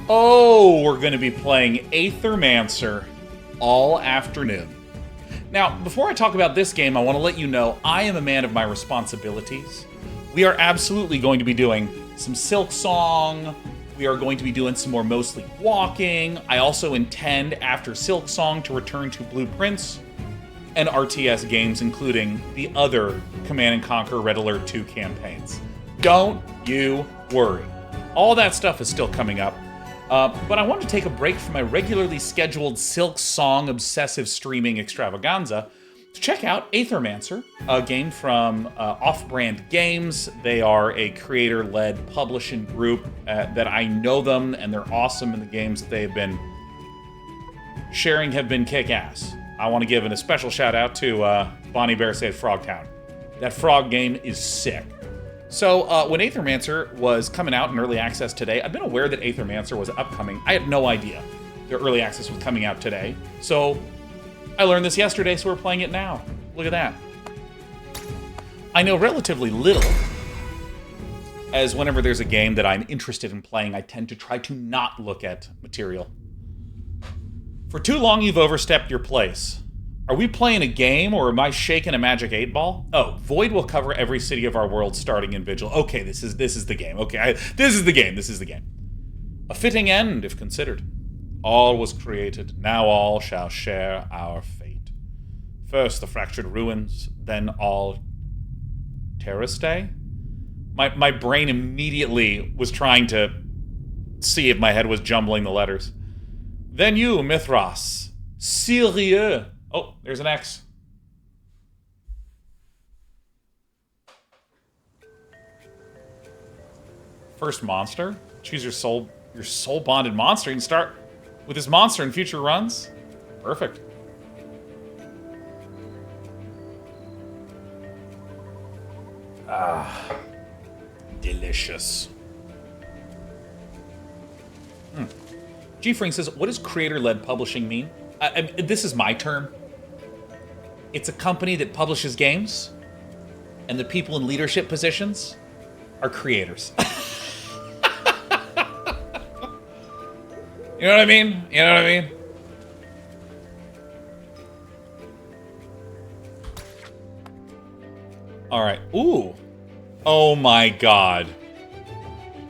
Oh, we're going to be playing Aethermancer all afternoon. Now, before I talk about this game, I want to let you know I am a man of my responsibilities. We are absolutely going to be doing some Silksong. We are going to be doing some more mostly walking. I also intend, after Silksong, to return to Blueprints and RTS games, including the other Command & Conquer Red Alert 2 campaigns. Don't you worry. All that stuff is still coming up. But I wanted to take a break from my regularly scheduled Silksong obsessive streaming extravaganza to check out Aethermancer, a game from Off-Brand Games. They are a creator-led publishing group that I know them, and they're awesome, and the games that they've been sharing have been kick-ass. I want to give a special shout-out to Bonnie Bear Said Frogtown. That frog game is sick. So, when Aethermancer was coming out in early access today, I've been aware that Aethermancer was upcoming. I had no idea their early access was coming out today. So, I learned this yesterday, so we're playing it now. Look at that. I know relatively little, as whenever there's a game that I'm interested in playing, I tend to try to not look at material. For too long, you've overstepped your place. Are we playing a game, or am I shaking a magic 8-ball? Oh, Void will cover every city of our world starting in Vigil. Okay, this is the game. Okay, this is the game. A fitting end, if considered. All was created, now all shall share our fate. First the fractured ruins, then all Terrastay? My brain immediately was trying to see if my head was jumbling the letters. Then you, Mithras. Sérieux. Oh, there's an X. First monster. Choose your soul bonded monster. You can start with this monster in future runs. Perfect. Ah, delicious. G-Fring says, what does creator-led publishing mean? This is my term. It's a company that publishes games, and the people in leadership positions are creators. You know what I mean? You know what I mean? All right. Ooh. Oh my god.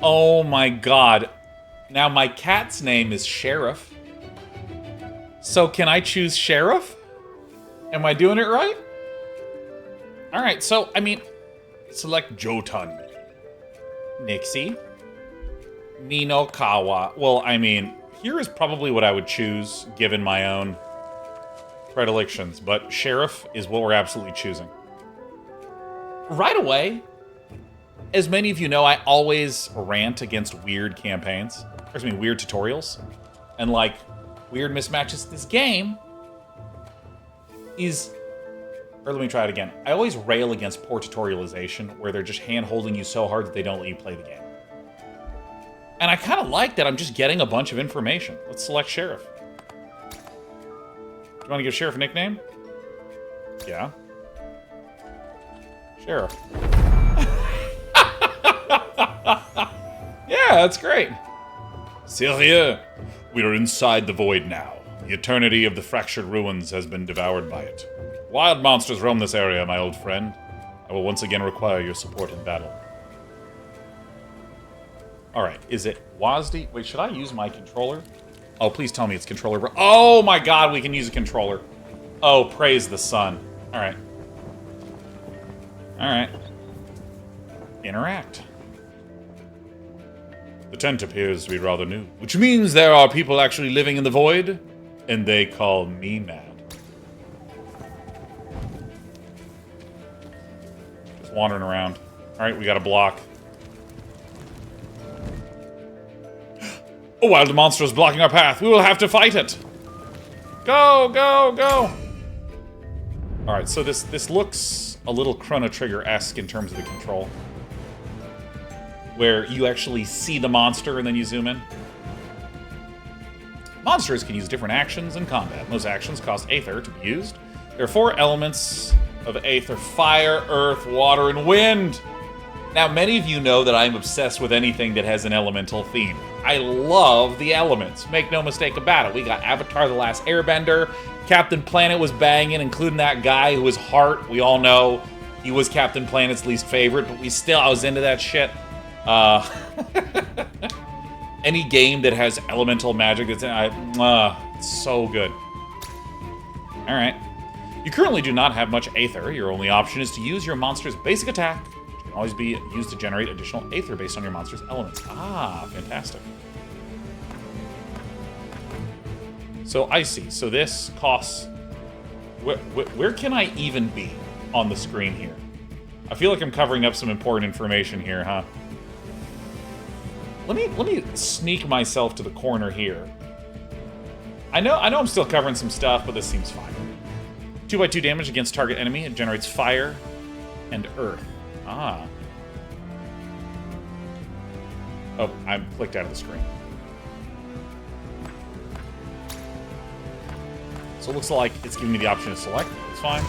Oh my god. Now my cat's name is Sheriff. So can I choose Sheriff? Am I doing it right? Alright, so, I mean, select Jotun. Nixie. Minokawa. Well, I mean, here is probably what I would choose, given my own predilections, but Sheriff is what we're absolutely choosing. Right away, as many of you know, I always rant against weird campaigns. Weird tutorials. And, like, weird mismatches. This game is... Or let me try it again. I always rail against poor tutorialization, where they're just hand-holding you so hard that they don't let you play the game. And I kind of like that I'm just getting a bunch of information. Let's select Sheriff. Do you want to give Sheriff a nickname? Yeah. Sheriff. Yeah, that's great. Sérieux. We are inside the void now. The eternity of the fractured ruins has been devoured by it. Wild monsters roam this area, my old friend. I will once again require your support in battle. Alright, is it WASD? Wait, should I use my controller? Oh, please tell me it's controller. Oh my god, we can use a controller. Oh, praise the sun. Alright. Alright. Interact. The tent appears to be rather new, which means there are people actually living in the void, and they call me mad. Just wandering around. Alright, we got a block. A wild monster is blocking our path. We will have to fight it. Go, go, go. Alright, so this looks a little Chrono Trigger-esque in terms of the control, where you actually see the monster and then you zoom in. Monsters can use different actions in combat. Most actions cost Aether to be used. There are 4 elements of Aether: fire, earth, water, and wind. Now, many of you know that I'm obsessed with anything that has an elemental theme. I love the elements. Make no mistake about it. We got Avatar: The Last Airbender. Captain Planet was banging, including that guy who was Heart. We all know he was Captain Planet's least favorite, but I was into that shit. Any game that has elemental magic that's it's so good. All right. You currently do not have much Aether. Your only option is to use your monster's basic attack, which can always be used to generate additional Aether based on your monster's elements. Ah, fantastic. So I see. So this costs... Where can I even be on the screen here? I feel like I'm covering up some important information here, huh? Let me sneak myself to the corner here. I know I'm still covering some stuff, but this seems fine. 2x2 damage against target enemy. It generates fire and earth. Ah. Oh, I'm clicked out of the screen. So it looks like it's giving me the option to select. It's fine.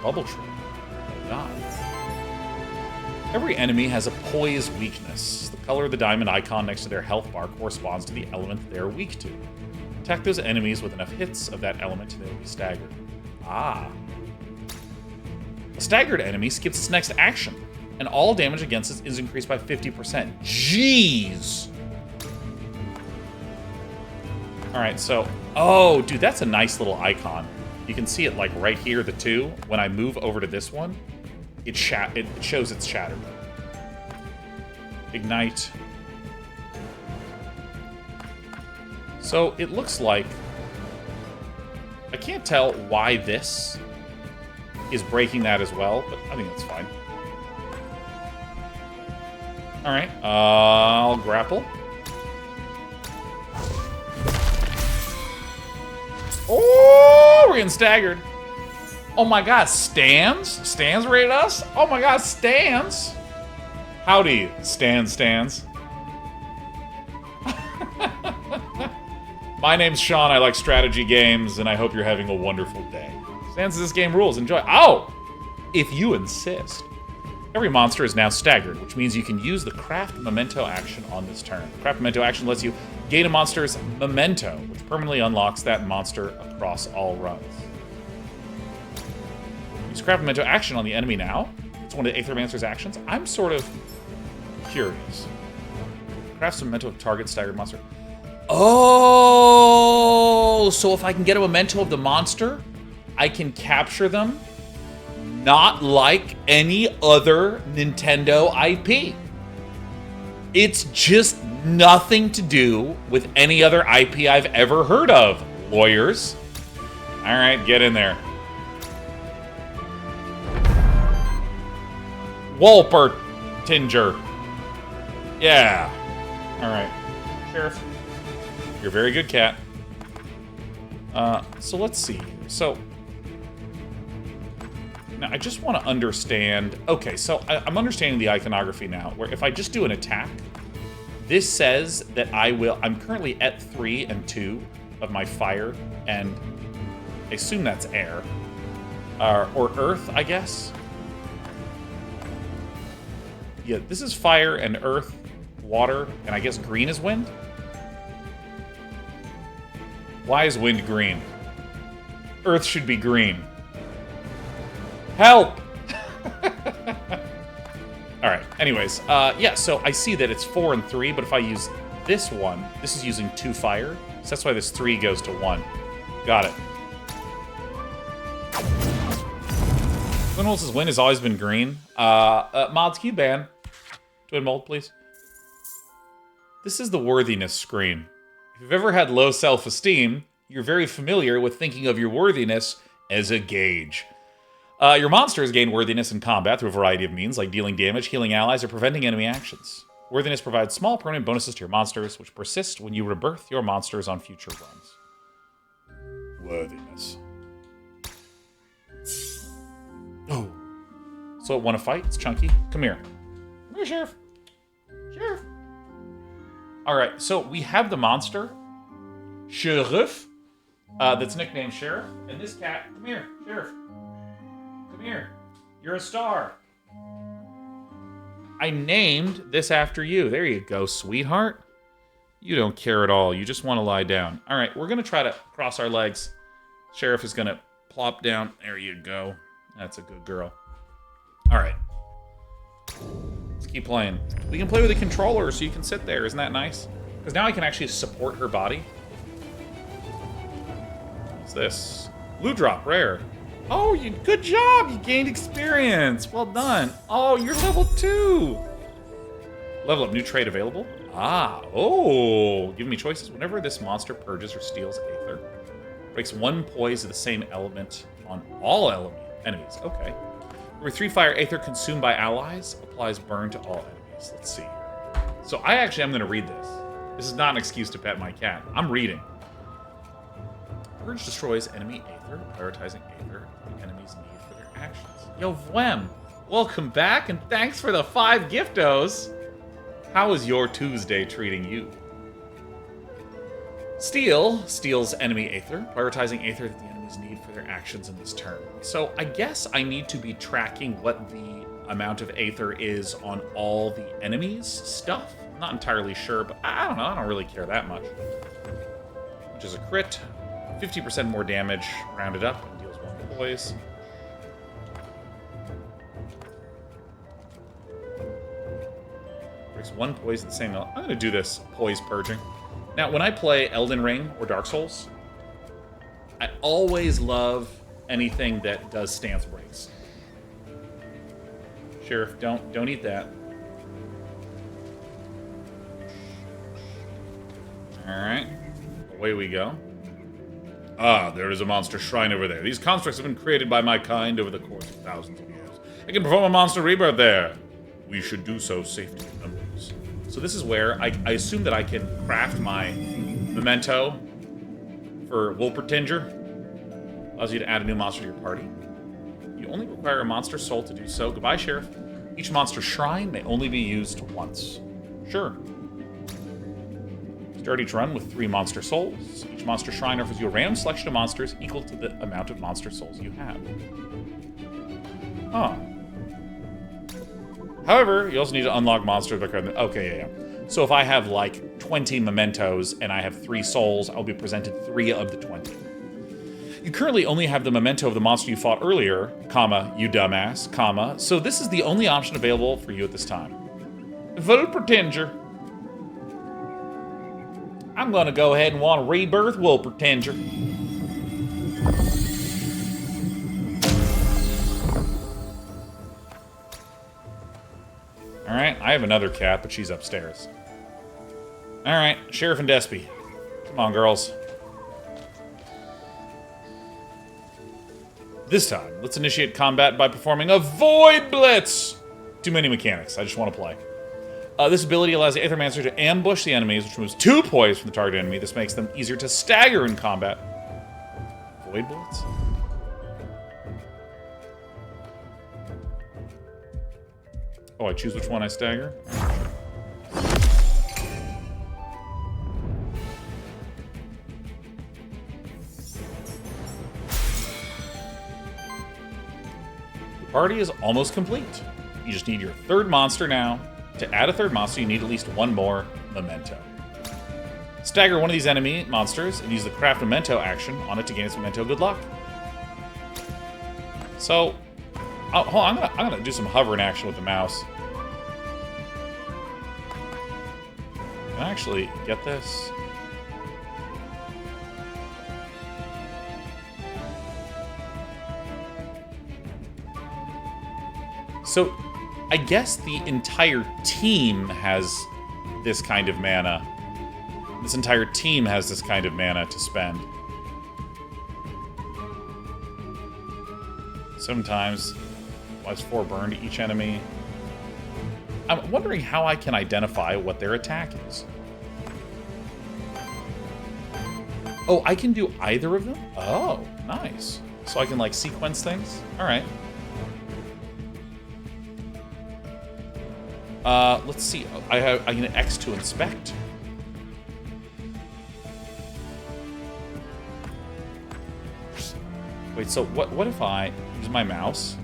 Bubble tree. Oh god. Every enemy has a poise weakness. The color of the diamond icon next to their health bar corresponds to the element they're weak to. Attack those enemies with enough hits of that element and they will be staggered. Ah. A staggered enemy skips its next action, and all damage against it is increased by 50%. Jeez! Alright, so... Oh, dude, that's a nice little icon. You can see it, like, right here, the 2. When I move over to this one, it shows it's shattered. Ignite. So, it looks like... I can't tell why this is breaking that as well, but I think that's fine. Alright, I'll grapple. Oh, we're getting staggered. Oh my god, Stans? Stans raided us? Oh my god, Stans! Howdy, Stans. My name's Sean, I like strategy games, and I hope you're having a wonderful day. Stans, this game rules, enjoy. Oh! If you insist. Every monster is now staggered, which means you can use the Craft Memento action on this turn. The Craft Memento action lets you gain a monster's Memento, which permanently unlocks that monster across all runs. Use Craft Memento action on the enemy now. It's one of the Aethermancer's actions. I'm sort of curious. Craft Memento of target staggered monster. Oh! So if I can get a Memento of the monster, I can capture them, not like any other Nintendo IP. It's just nothing to do with any other IP I've ever heard of, lawyers. Alright, get in there. Walpertinger. Yeah. Alright. Sheriff. You're a very good cat. So let's see. So... Now, I just want to understand... Okay, so I'm understanding the iconography now, where if I just do an attack, this says that I'm currently at 3 and 2 of my fire, and I assume that's air. Or earth, I guess? Yeah, this is fire and earth, water, and I guess green is wind? Why is wind green? Earth should be green. Help! Alright, anyways. Yeah, so I see that it's 4 and 3, but if I use this one, this is using 2 fire. So that's why this 3 goes to 1. Got it. Twin wind has always been green. Mods, can you ban Twin Mold, please? This is the worthiness screen. If you've ever had low self-esteem, you're very familiar with thinking of your worthiness as a gauge. Your monsters gain worthiness in combat through a variety of means, like dealing damage, healing allies, or preventing enemy actions. Worthiness provides small permanent bonuses to your monsters, which persist when you rebirth your monsters on future runs. Worthiness. Oh. So want to fight? It's chunky. Come here. Come here, Sheriff. Sheriff. Alright, so we have the monster, Sheriff, that's nicknamed Sheriff, and this cat, come here, Sheriff. Come here. You're a star. I named this after you. There you go, sweetheart. You don't care at all. You just want to lie down. All right, we're going to try to cross our legs. Sheriff is going to plop down. There you go. That's a good girl. All right. Let's keep playing. We can play with a controller so you can sit there. Isn't that nice? Because now I can actually support her body. What's this? Blue drop, rare. Oh, good job. You gained experience. Well done. Oh, you're level 2. Level up, new trait available. Give me choices. Whenever this monster purges or steals Aether, breaks 1 poise of the same element on all enemies. Okay. Number 3 fire Aether consumed by allies applies burn to all enemies. Let's see here. So I actually am going to read this. This is not an excuse to pet my cat. I'm reading. Purge destroys enemy Aether, prioritizing Aether the enemy's need for their actions. Yo, Vwem, welcome back and thanks for the 5 giftos. How is your Tuesday treating you? Steal steals enemy Aether, prioritizing Aether that the enemies need for their actions in this turn. So I guess I need to be tracking what the amount of Aether is on all the enemies' stuff. I'm not entirely sure, but I don't know. I don't really care that much. Which is a crit. 50% more damage, rounded up, and deals 1 poise. Breaks 1 poise at the same level. I'm going to do this poise purging. Now, when I play Elden Ring or Dark Souls, I always love anything that does stance breaks. Sheriff, don't eat that. Alright. Away we go. There is a monster shrine over there. These constructs have been created by my kind over the course of thousands of years. I can perform a monster rebirth there. We should do so safely in numbers. So this is where I assume that I can craft my memento for Wolpertinger. Allows you to add a new monster to your party. You only require a monster soul to do so. Goodbye, Sheriff. Each monster shrine may only be used once. Sure. Start each run with 3 monster souls. Each monster shrine offers you a random selection of monsters equal to the amount of monster souls you have. Huh. However, you also need to unlock monsters. Okay, yeah. So if I have like 20 mementos and I have 3 souls, I'll be presented 3 of the 20. You currently only have the memento of the monster you fought earlier, comma, you dumbass, comma, so this is the only option available for you at this time. Wolpertinger. I'm gonna go ahead and want to rebirth Wolpertinger. Alright, I have another cat, but she's upstairs. Alright, Sheriff and Despy. Come on, girls. This time, let's initiate combat by performing a Void Blitz! Too many mechanics, I just want to play. This ability allows the Aethermancer to ambush the enemies, which removes 2 poise from the target enemy. This makes them easier to stagger in combat. Void Blitz? Oh, I choose which one I stagger? The party is almost complete. You just need your 3rd monster now. To add a 3rd monster, you need at least 1 more memento. Stagger one of these enemy monsters and use the craft memento action on it to gain its memento good luck. So, hold on, I'm gonna do some hovering action with the mouse. Can I actually get this? So, I guess the entire team has this kind of mana. This entire team has this kind of mana to spend. Sometimes, applies 4 burn to each enemy. I'm wondering how I can identify what their attack is. Oh, I can do either of them? Oh, nice. So I can, like, sequence things? Alright. Let's see. I can X to inspect. Wait, so what if I use my mouse?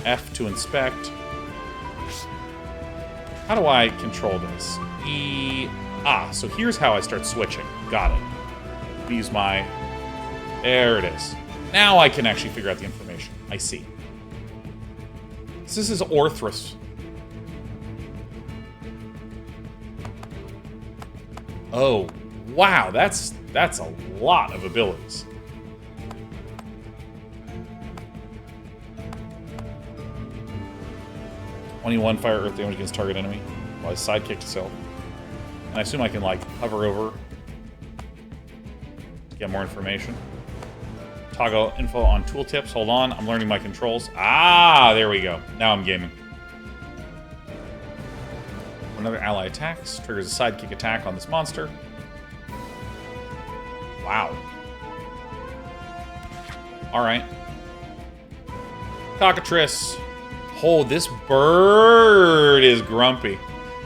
F to inspect. How do I control this? E... Ah, so here's how I start switching. Got it. Use my... There it is. Now I can actually figure out the information. I see. So this is Orthrus. Oh, wow, that's a lot of abilities. (21) fire earth damage against target enemy while I sidekick to self. And I assume I can, like, hover over to get more information. Toggle info on tooltips. Hold on, I'm learning my controls. Ah, there we go. Now I'm gaming. Another ally attacks. Triggers a sidekick attack on this monster. Wow. Alright. Cockatrice. Oh, this bird is grumpy.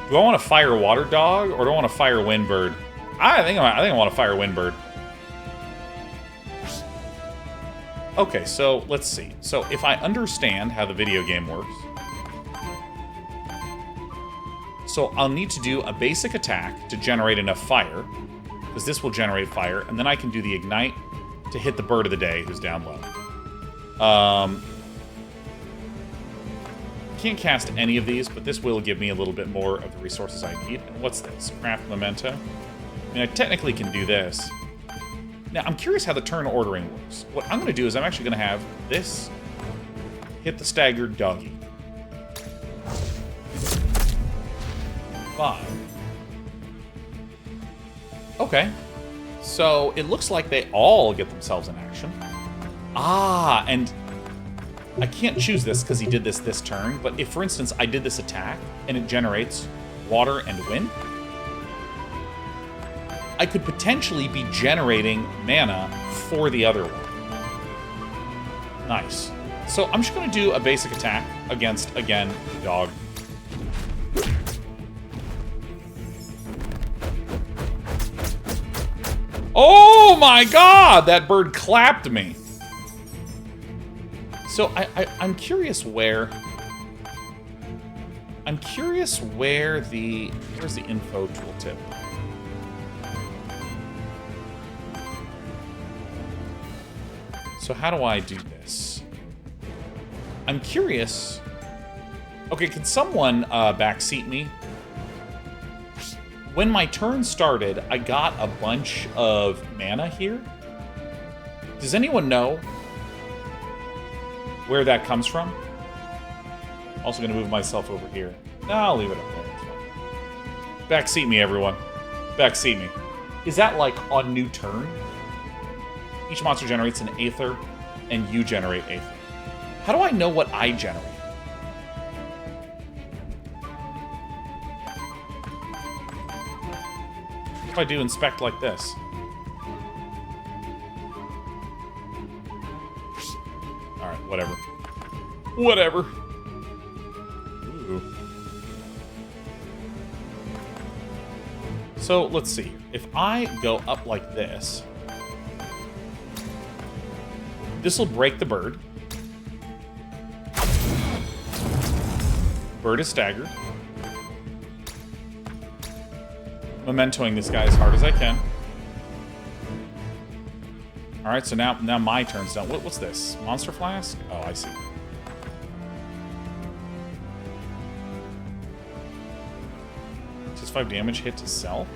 Do I want to fire water dog or do I want to fire wind bird? I think I want to fire wind bird. Okay, so let's see. So if I understand how the video game works, so I'll need to do a basic attack to generate enough fire, because this will generate fire, and then I can do the ignite to hit the bird of the day who's down low. Can't cast any of these, but this will give me a little bit more of the resources I need. And what's this? Craft memento. I mean, I technically can do this. Now, I'm curious how the turn ordering works. What I'm going to do is I'm actually going to have this hit the staggered doggy. 5. Okay. So it looks like they all get themselves in action. Ah, and I can't choose this because he did this turn, but if, for instance, I did this attack and it generates water and wind, I could potentially be generating mana for the other one. Nice. So I'm just going to do a basic attack against, again, the dog. Oh my god! That bird clapped me. So I'm curious where... where's the info tooltip? So how do I do this? I'm curious... Okay, can someone backseat me? When my turn started, I got a bunch of mana here. Does anyone know where that comes from? Also going to move myself over here. No, I'll leave it up there. Backseat me, everyone. Backseat me. Is that like on new turn? Each monster generates an Aether, and you generate Aether. How do I know what I generate? If I do inspect like this? Alright, whatever. Whatever. Ooh. So, let's see. If I go up like this, this will break the bird. Bird is staggered. Mementoing this guy as hard as I can. Alright, so now my turn's done. What's this? Monster Flask? Oh, I see. Just 5 damage hit to self.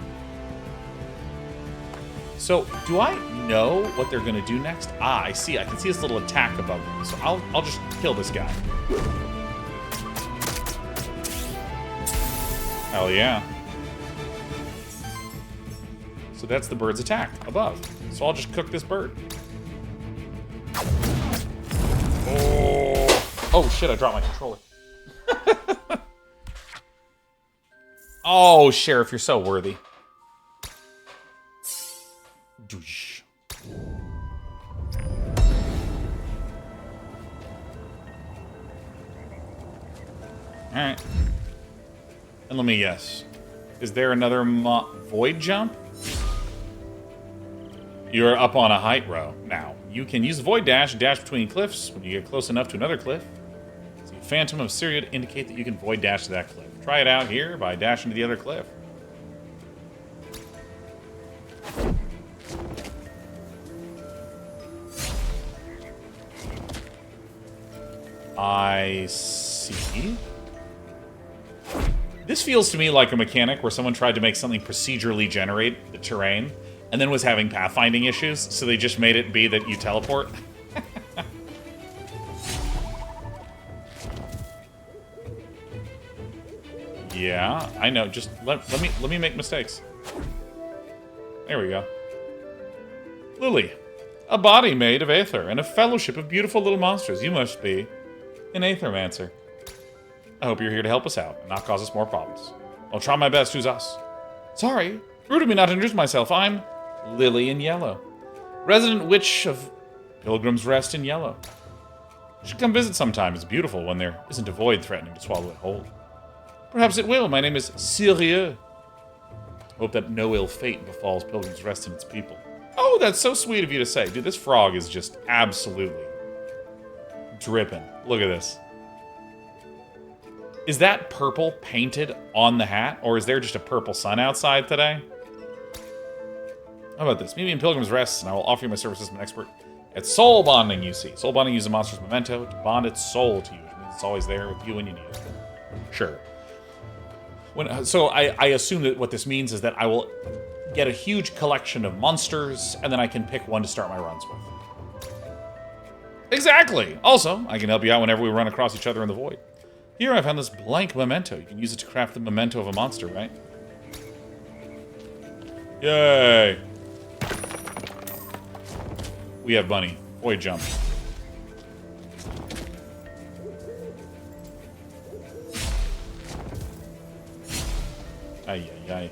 So, do I know what they're going to do next? Ah, I see. I can see this little attack above them. So I'll just kill this guy. Hell yeah. So that's the bird's attack above. So I'll just cook this bird. Oh shit, I dropped my controller. Oh, Sheriff, you're so worthy. Doosh. Alright. And let me guess. Is there another void jump? You're up on a height row now. You can use the void dash between cliffs when you get close enough to another cliff. So phantom of Syria to indicate that you can void dash to that cliff. Try it out here by dashing to the other cliff. I see. This feels to me like a mechanic where someone tried to make something procedurally generate the terrain and then was having pathfinding issues, so they just made it be that you teleport. Yeah, I know. Just let me make mistakes. There we go. Lily, a body made of aether and a fellowship of beautiful little monsters. You must be an Aethermancer. I hope you're here to help us out and not cause us more problems. I'll try my best. Who's us? Sorry, rude of me not to introduce myself. I'm Lily in Yellow, resident witch of Pilgrim's Rest in Yellow. You should come visit sometime. It's beautiful when there isn't a void threatening to swallow it whole. Perhaps it will. My name is Sirieux. Hope that no ill fate befalls Pilgrim's Rest and its people. Oh, that's so sweet of you to say. Dude, this frog is just absolutely dripping. Look at this. Is that purple painted on the hat? Or is there just a purple sun outside today? How about this? Meet me in Pilgrim's Rest, and I will offer you my services as an expert at soul bonding, you see. Soul bonding uses a monster's memento to bond its soul to you, which means it's always there with you when you need it. Sure. So I assume that what this means is that I will get a huge collection of monsters, and then I can pick one to start my runs with. Exactly! Also, I can help you out whenever we run across each other in the void. Here I found this blank memento. You can use it to craft the memento of a monster, right? Yay! We have bunny. Void jump. Ay, ay, ay.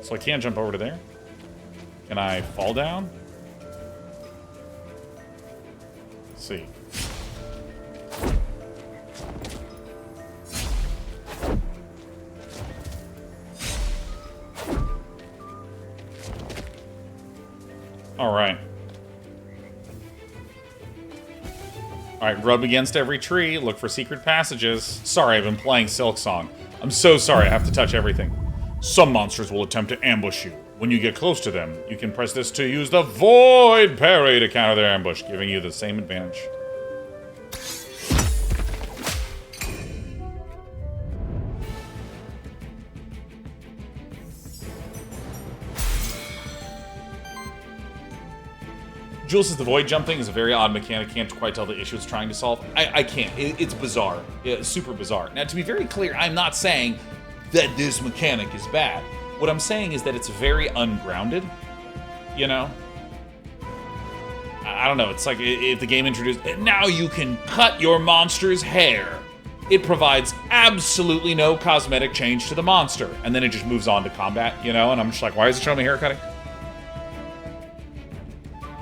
So I can't jump over to there? Can I fall down? Let's see. Alright. Alright, rub against every tree, look for secret passages. Sorry, I've been playing Silksong. I'm so sorry I have to touch everything. Some monsters will attempt to ambush you. When you get close to them, you can press this to use the Void Parry to counter their ambush, giving you the same advantage. Jules says the void jumping is a very odd mechanic. Can't quite tell the issue it's trying to solve. I can't. It's bizarre. It's super bizarre. Now, to be very clear, I'm not saying that this mechanic is bad. What I'm saying is that it's very ungrounded. You know? I don't know. It's like if the game introduced, now you can cut your monster's hair. It provides absolutely no cosmetic change to the monster. And then it just moves on to combat, you know? And I'm just like, why is it showing me hair cutting?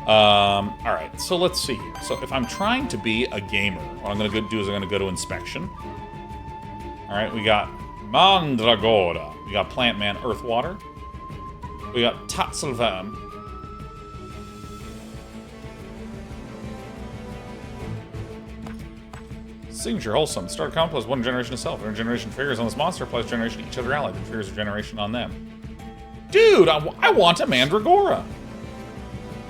Alright, so let's see here. So if I'm trying to be a gamer, what I'm going to do is I'm going to go to inspection. Alright, we got Mandragora. We got Plant Man, Earth Water. We got Tatzelverm. Signature Wholesome. Start combo plus one generation of self. When generation triggers on this monster, applies generation to each other ally. Then triggers a generation on them. Dude, I want a Mandragora.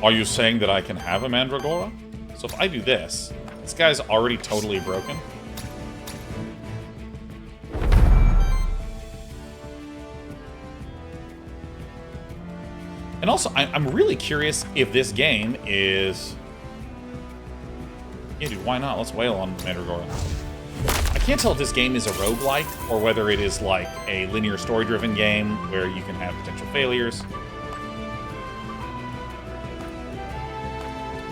Are you saying that I can have a Mandragora? So if I do this, this guy's already totally broken. And also, I'm really curious if this game is... Yeah, dude, why not? Let's wail on Mandragora. I can't tell if this game is a roguelike, or whether it is like a linear story-driven game where you can have potential failures.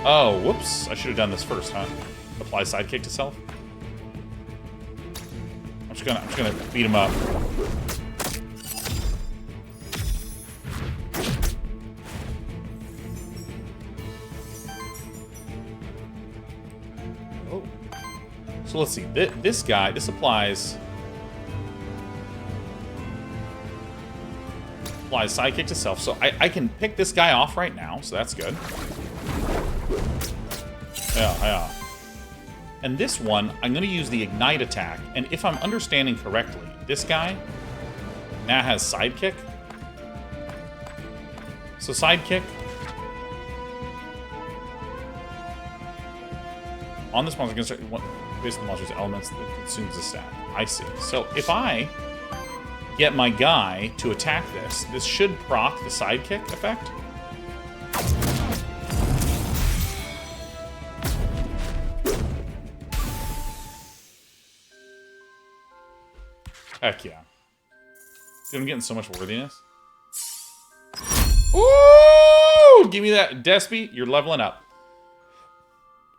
Oh, whoops. I should have done this first, huh? Apply sidekick to self. I'm just gonna beat him up. Oh. So let's see. This guy, this applies sidekick to self. So I can pick this guy off right now, so that's good. Yeah. And this one, I'm going to use the Ignite attack. And if I'm understanding correctly, this guy now has Sidekick. So Sidekick. On this monster, based on the monster's elements that consumes the stat. I see. So if I get my guy to attack this, this should proc the Sidekick effect. Heck yeah. Dude, I'm getting so much worthiness. Ooh! Give me that. Despy, you're leveling up.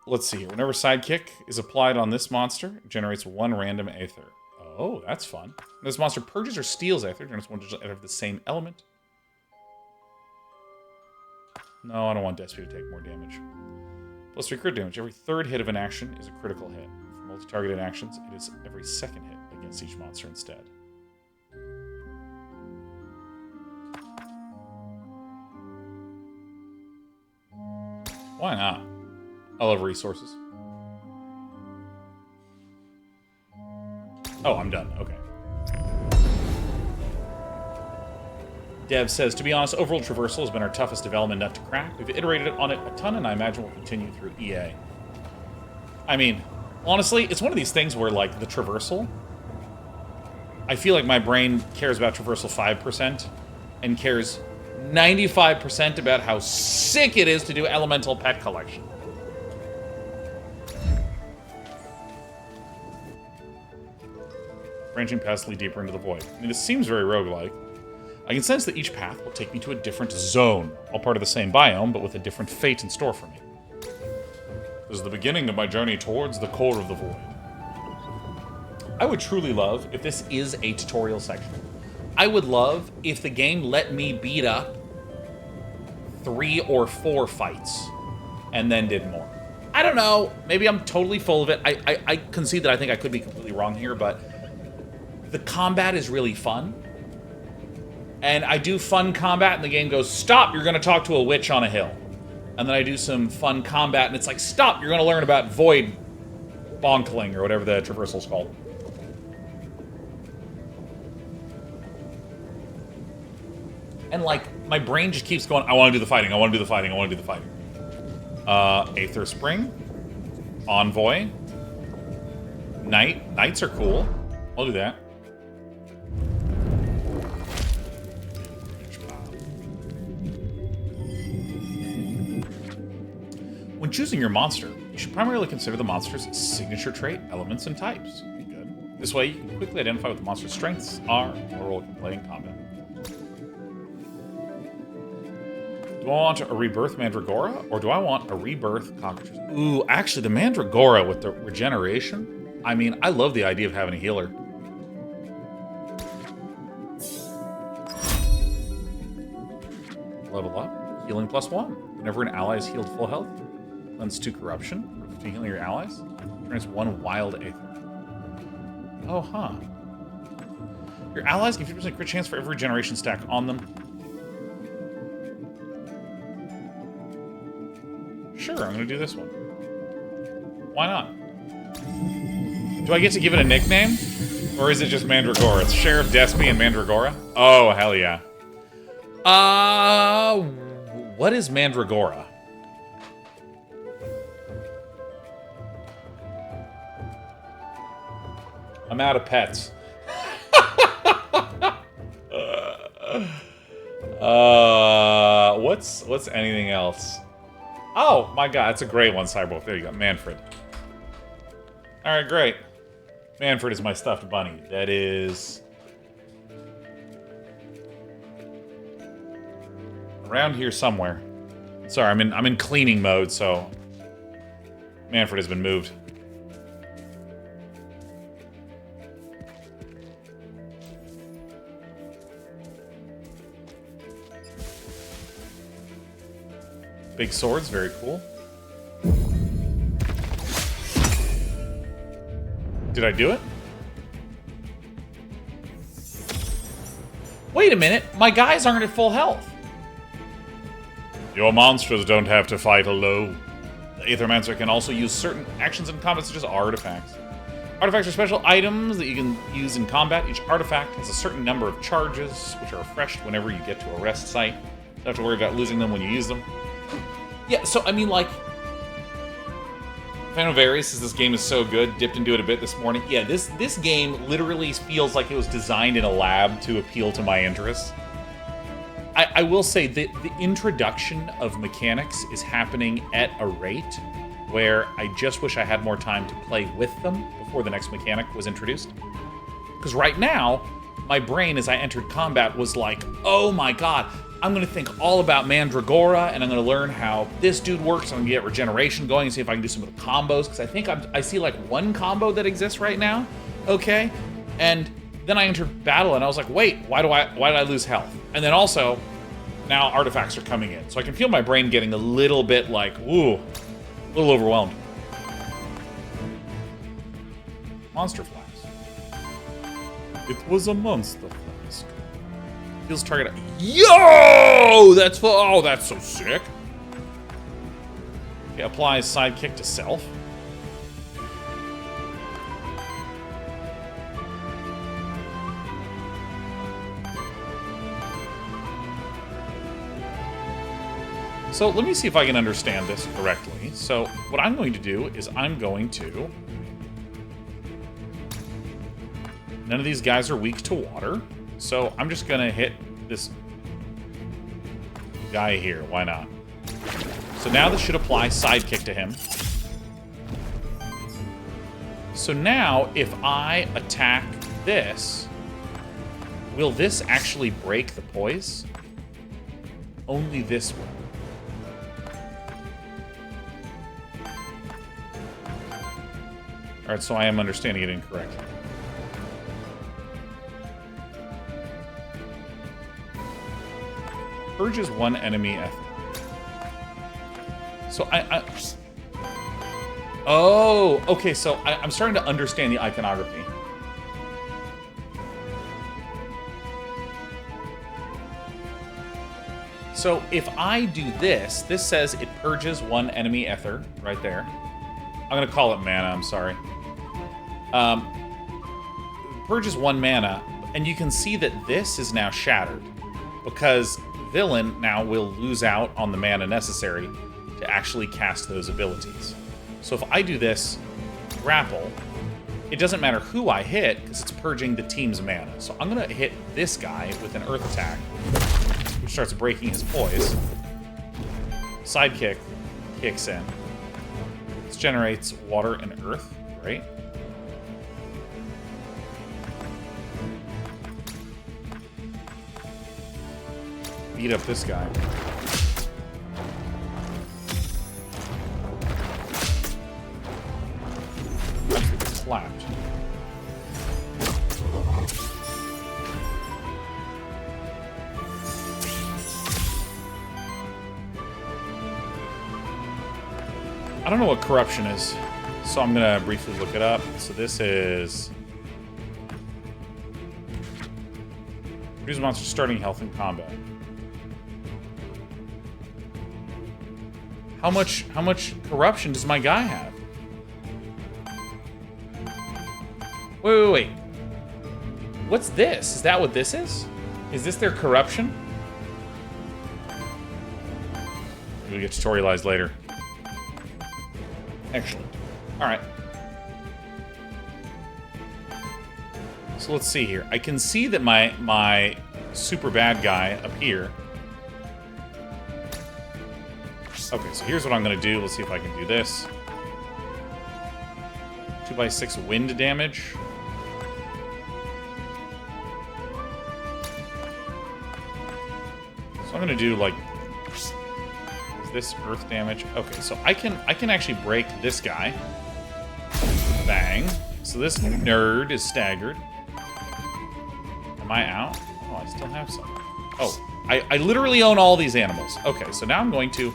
Let's see here. Whenever Sidekick is applied on this monster, it generates 1 random Aether. Oh, that's fun. This monster purges or steals Aether, generates 1 Aether of the same element. No, I don't want Despy to take more damage. Plus 3 crit damage. Every 3rd hit of an action is a critical hit. For multi-targeted actions, it is every 2nd hit against each monster instead. Why not? I love resources. Oh, I'm done. Okay. Dev says, to be honest, overall traversal has been our toughest development nut to crack. We've iterated on it a ton, and I imagine we'll continue through EA. I mean, honestly, it's one of these things where, like, the traversal, I feel like my brain cares about traversal 5% and cares 95% about how sick it is to do elemental pet collection. Branching paths lead deeper into the void. I mean, this seems very roguelike. I can sense that each path will take me to a different zone, all part of the same biome, but with a different fate in store for me. This is the beginning of my journey towards the core of the void. I would truly love if this is a tutorial section. I would love if the game let me beat up 3 or 4 fights and then did more. I don't know. Maybe I'm totally full of it. I concede that I think I could be completely wrong here, but the combat is really fun. And I do fun combat, and the game goes, stop, you're going to talk to a witch on a hill. And then I do some fun combat, and it's like, stop, you're going to learn about void bonkling, or whatever the traversal's called. And, like, my brain just keeps going, I want to do the fighting, I want to do the fighting, I want to do the fighting. Aether Spring. Envoy. Knight. Knights are cool. I'll do that. When choosing your monster, you should primarily consider the monster's signature trait, elements, and types. Good. This way, you can quickly identify what the monster's strengths are and what role it can play in combat. Do I want a rebirth Mandragora, or do I want a rebirth Cockatrice? Ooh, actually, the Mandragora with the regeneration, I mean, I love the idea of having a healer. Level up, healing +1. Whenever an ally is healed full health, cleanse 2 corruption, to healing your allies, turns 1 wild Aether. Oh, huh. Your allies give 50% crit chance for every regeneration stack on them. Sure, I'm gonna do this one. Why not? Do I get to give it a nickname? Or is it just Mandragora? It's Sheriff Despy and Mandragora? Oh, hell yeah. What is Mandragora? I'm out of pets. What's anything else? Oh my god, that's a great one, Cyborg. There you go, Manfred. Alright, great. Manfred is my stuffed bunny. That is around here somewhere. Sorry, I'm in cleaning mode, so Manfred has been moved. Big swords, very cool. Did I do it? Wait a minute, my guys aren't at full health. Your monsters don't have to fight alone. The Aethermancer can also use certain actions in combat, such as artifacts. Artifacts are special items that you can use in combat. Each artifact has a certain number of charges, which are refreshed whenever you get to a rest site. You don't have to worry about losing them when you use them. Yeah, so, I mean, like... Phantom Various says this game is so good. Dipped into it a bit this morning. Yeah, this game literally feels like it was designed in a lab to appeal to my interests. I will say that the introduction of mechanics is happening at a rate where I just wish I had more time to play with them before the next mechanic was introduced. Because right now, my brain as I entered combat was like, oh my god, I'm going to think all about Mandragora, and I'm going to learn how this dude works. I'm going to get regeneration going and see if I can do some of the combos, because I think I see like one combo that exists right now, okay? And then I entered battle, and I was like, wait, why did I lose health? And then also, now artifacts are coming in. So I can feel my brain getting a little bit like, ooh, a little overwhelmed. Monster flask. It was a monster flask. Feels target. Yo! That's oh, that's so sick. Okay, applies sidekick to self. So let me see if I can understand this correctly. So what I'm going to do is I'm going to... None of these guys are weak to water. So I'm just going to hit this guy here. Why not? So now this should apply sidekick to him. So now if I attack this, will this actually break the poise? Only this will. Alright, so I am understanding it incorrectly. Purges one enemy ether. So oh, okay, so I'm starting to understand the iconography. So if I do this, this says it purges one enemy ether, right there. I'm going to call it mana, I'm sorry. Purges one mana, and you can see that this is now shattered, because villain now will lose out on the mana necessary to actually cast those abilities. So if I do this, grapple, it doesn't matter who I hit, because it's purging the team's mana. So I'm going to hit this guy with an earth attack, which starts breaking his poise. Sidekick kicks in. This generates water and earth, right? Beat up this guy. Clapped. I don't know what corruption is, so I'm gonna briefly look it up. So this is reduce monster starting health in combat. How much corruption does my guy have? Wait. What's this? Is that what this is? Is this their corruption? We'll get tutorialized later. Excellent. Alright. So let's see here. I can see that my super bad guy up here. Okay, so here's what I'm going to do. Let's see if I can do this. 2x6 wind damage. So I'm going to do, like... Is this earth damage? Okay, so I can actually break this guy. Bang. So this nerd is staggered. Am I out? Oh, I still have some. Oh, I literally own all these animals. Okay, so now I'm going to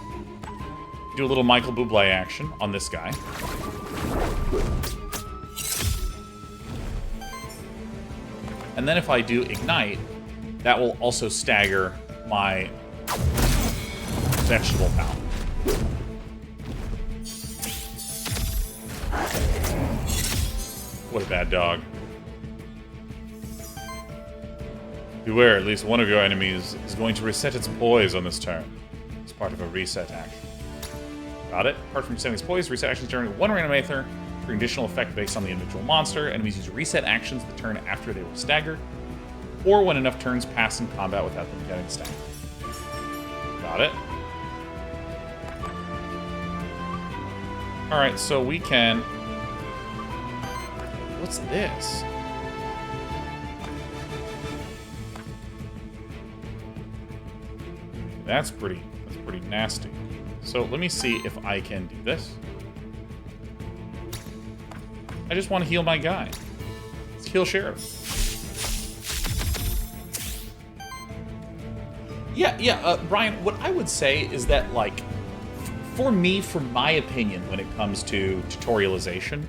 do a little Michael Bublé action on this guy. And then if I do Ignite, that will also stagger my vegetable pal. What a bad dog. Beware, at least one of your enemies is going to reset its poise on this turn. It's part of a reset action. Got it. Apart from resetting its poise, reset actions during one random Aether for an additional effect based on the individual monster. Enemies use reset actions the turn after they were staggered, or when enough turns pass in combat without them getting staggered. Got it. Alright, so we can... What's this? That's pretty nasty. So let me see if I can do this. I just want to heal my guy. Let's heal Sheriff. Yeah, Brian, what I would say is that, like, for me, from my opinion, when it comes to tutorialization,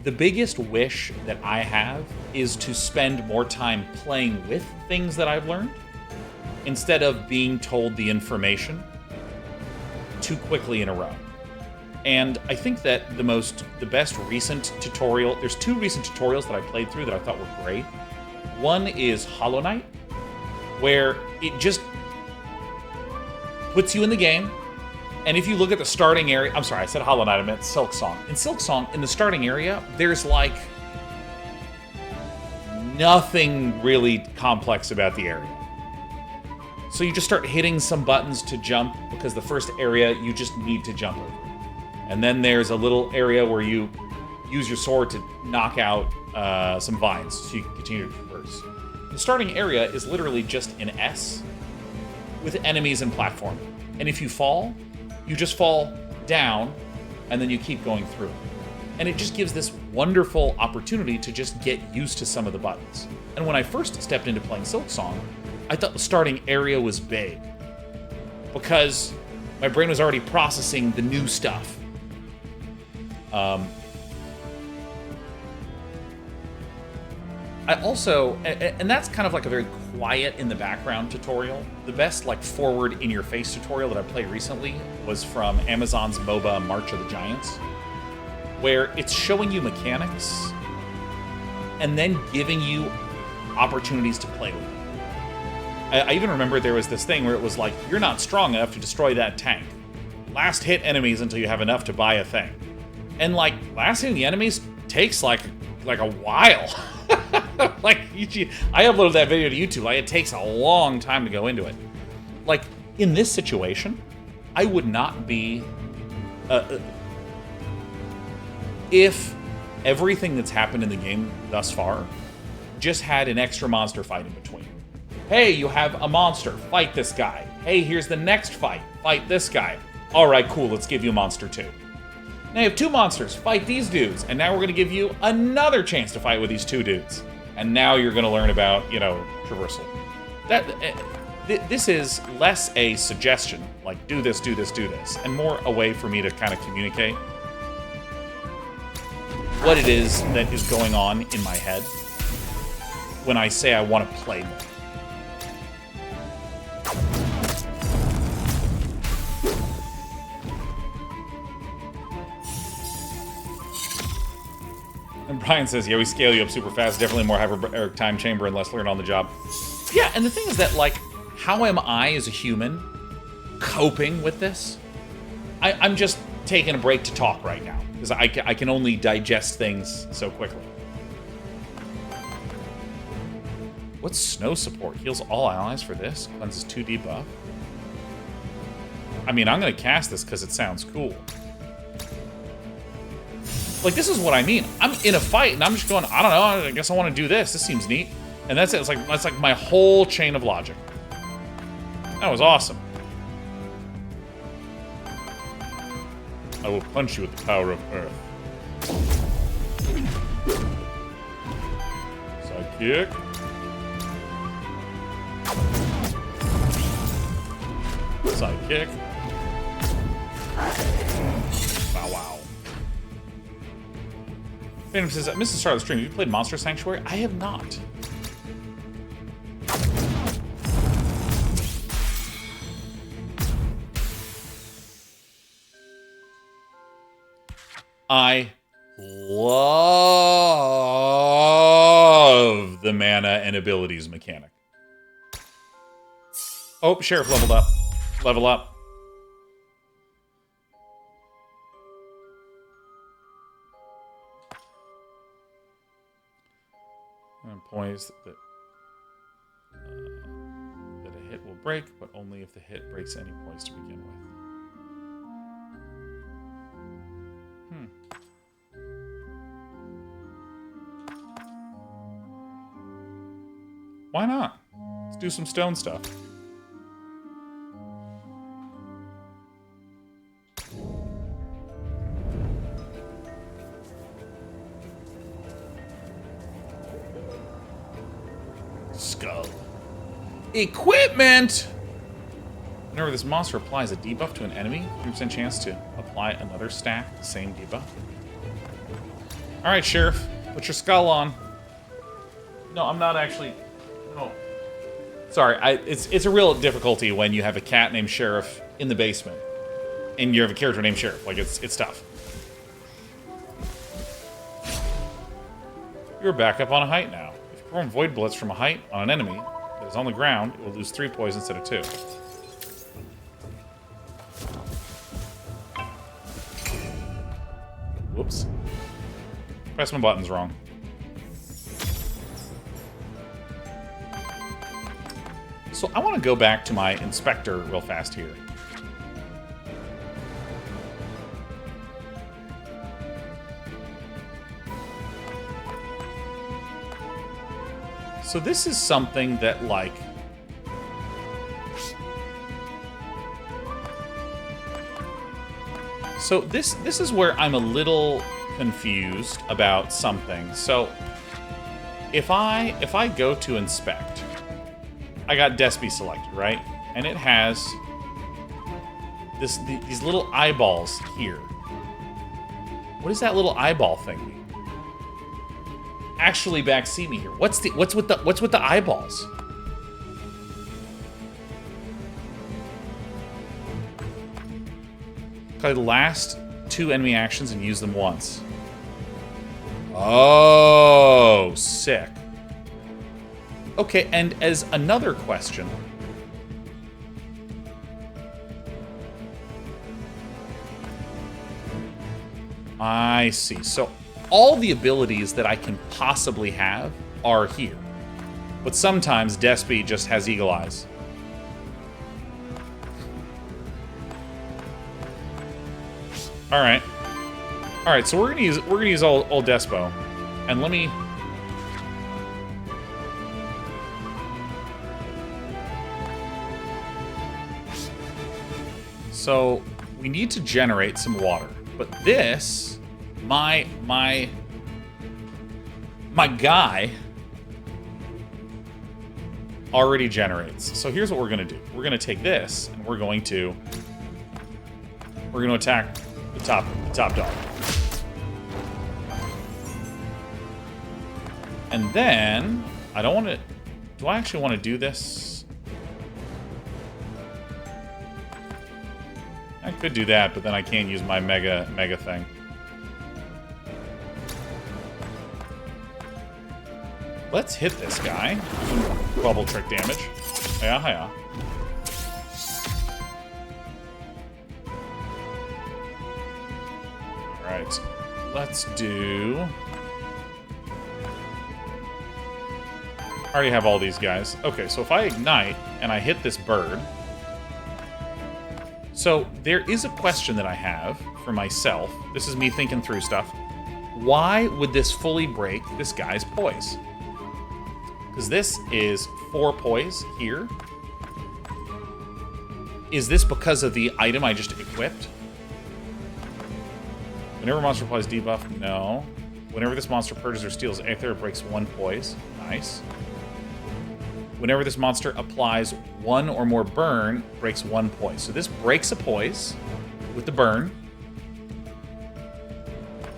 the biggest wish that I have is to spend more time playing with things that I've learned instead of being told the information too quickly in a row. And I think that the best recent tutorial, there's two recent tutorials that I played through that I thought were great. One is Hollow Knight, where it just puts you in the game, and if you look at the starting area, I'm sorry, I said Hollow Knight, I meant Silksong. In Silksong, in the starting area, there's like nothing really complex about the area. So you just start hitting some buttons to jump, because the first area you just need to jump over. And then there's a little area where you use your sword to knock out some vines, so you can continue to traverse. The starting area is literally just an S with enemies and platform. And if you fall, you just fall down, and then you keep going through. And it just gives this wonderful opportunity to just get used to some of the buttons. And when I first stepped into playing Silksong, I thought the starting area was big, because my brain was already processing the new stuff. I also, and that's kind of like a very quiet in the background tutorial. The best like forward in your face tutorial that I played recently was from Amazon's MOBA March of the Giants, where it's showing you mechanics and then giving you opportunities to play with them. I even remember there was this thing where it was like, you're not strong enough to destroy that tank. Last hit enemies until you have enough to buy a thing. And like, last hitting the enemies takes like a while. Like, I uploaded that video to YouTube. Like, it takes a long time to go into it. Like, in this situation, I would not be... if everything that's happened in the game thus far just had an extra monster fight in between. Hey, you have a monster. Fight this guy. Hey, here's the next fight. Fight this guy. All right, cool. Let's give you a monster too. Now you have two monsters. Fight these dudes. And now we're going to give you another chance to fight with these two dudes. And now you're going to learn about, you know, traversal. This is less a suggestion, like do this, do this, do this, and more a way for me to kind of communicate what it is that is going on in my head when I say I want to play more. And Brian says, yeah, we scale you up super fast. Definitely more hyperbaric time chamber and less learn on the job. Yeah, and the thing is that, like, how am I as a human coping with this? I'm just taking a break to talk right now, because I can only digest things so quickly. What's snow support? Heals all allies for this? Cleanses 2 debuff? I mean, I'm going to cast this because it sounds cool. Like, this is what I mean. I'm in a fight, and I'm just going, I don't know, I guess I want to do this. This seems neat. And that's it. That's like my whole chain of logic. That was awesome. I will punch you with the power of Earth. Sidekick. Sidekick. Wow, wow. Phantom says, I missed the start of the stream. Have you played Monster Sanctuary? I have not. I Love the mana and abilities mechanic. Oh, Sheriff leveled up. Level up. And poise that a hit will break, but only if the hit breaks any poise to begin with. Why not? Let's do some stone stuff. Skull. Equipment! Whenever this monster applies a debuff to an enemy, 3% chance to apply another stack, the same debuff. Alright, Sheriff. Put your skull on. No, I'm not actually... No. Sorry, it's a real difficulty when you have a cat named Sheriff in the basement. And you have a character named Sheriff. Like, it's tough. You're back up on a height now. If you perform Void Blitz from a height on an enemy that is on the ground, it will lose 3 poise instead of 2. Whoops. Press my buttons wrong. So I want to go back to my inspector real fast here. So this is something that, like... So this is where I'm a little confused about something. So if I go to inspect, I got Despy selected, right? And it has these little eyeballs here. What does that little eyeball thing mean? Actually backseat me here. What's with the eyeballs? Play the last 2 enemy actions and use them once. Oh, sick. Okay, and as another question, I see. So all the abilities that I can possibly have are here. But sometimes Despy just has eagle eyes. Alright. Alright, so we're gonna use old Despo. And let me... So we need to generate some water. But this, my guy already generates. So here's what we're gonna do. We're gonna take this and we're gonna attack the top dog. And then I don't want to. Do I actually want to do this? I could do that, but then I can't use my mega thing. Let's hit this guy. Bubble trick damage. Yeah. Alright. Let's do... I already have all these guys. Okay, so if I ignite and I hit this bird... So there is a question that I have for myself. This is me thinking through stuff. Why would this fully break this guy's poise? Because this is 4 poise here. Is this because of the item I just equipped? Whenever a monster applies debuff, no. Whenever this monster purges or steals Aether, it breaks 1 poise. Nice. Whenever this monster applies 1 or more burn, breaks 1 poise. So this breaks a poise with the burn.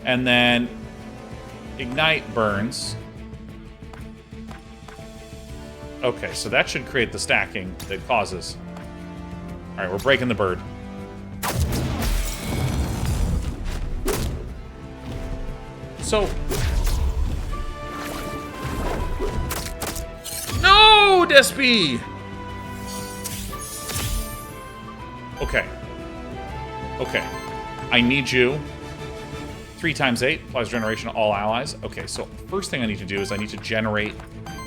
And then ignite burns. Okay, so that should create the stacking that causes. Alright, we're breaking the bird. So... No, Despy! Okay. Okay. I need you. 3 times 8 applies generation to all allies. Okay, so first thing I need to do is I need to generate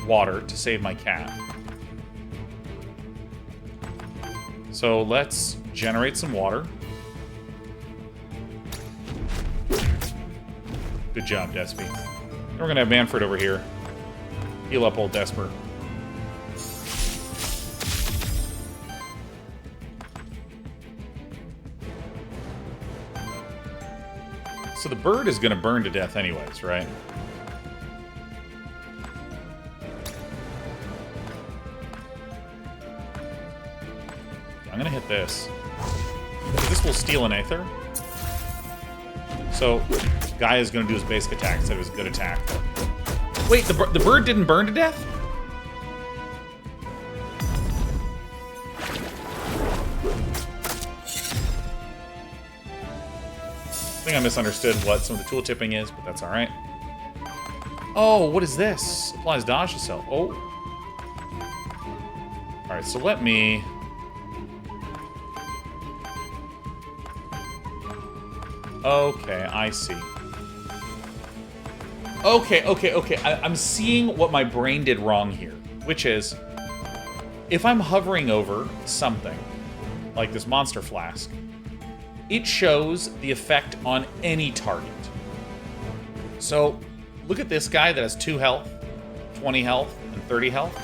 water to save my cat. So let's generate some water. Good job, Despy. Then we're gonna have Manfred over here. Heal up old Desper. So the bird is going to burn to death anyways, right? I'm going to hit this. This will steal an Aether. So Guy is going to do his basic attack instead of his good attack. Wait, the bird didn't burn to death? I think I misunderstood what some of the tool tipping is, but that's alright. Oh, what is this? Applies dodge to self. Oh. Alright, so let me... Okay, I see. Okay. I'm seeing what my brain did wrong here, which is, if I'm hovering over something, like this monster flask, it shows the effect on any target. So, look at this guy that has 2 health, 20 health, and 30 health.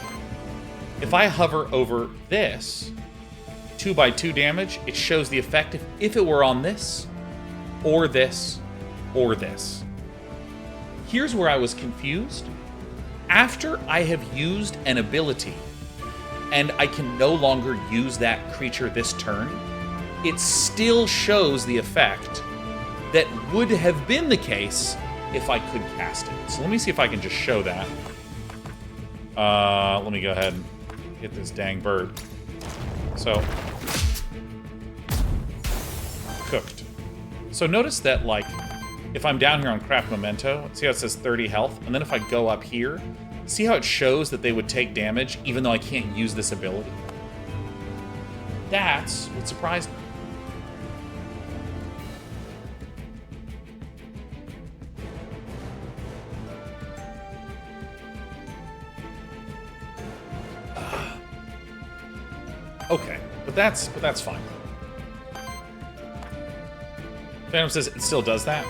If I hover over this, 2x2 damage, it shows the effect if it were on this, or this, or this. Here's where I was confused. After I have used an ability, and I can no longer use that creature this turn, it still shows the effect that would have been the case if I could cast it. So let me see if I can just show that. Let me go ahead and hit this dang bird. So, cooked. So notice that, like, if I'm down here on Craft Memento, see how it says 30 health? And then if I go up here, see how it shows that they would take damage even though I can't use this ability? That's what surprised me. Okay, but that's fine. Phantom says it still does that.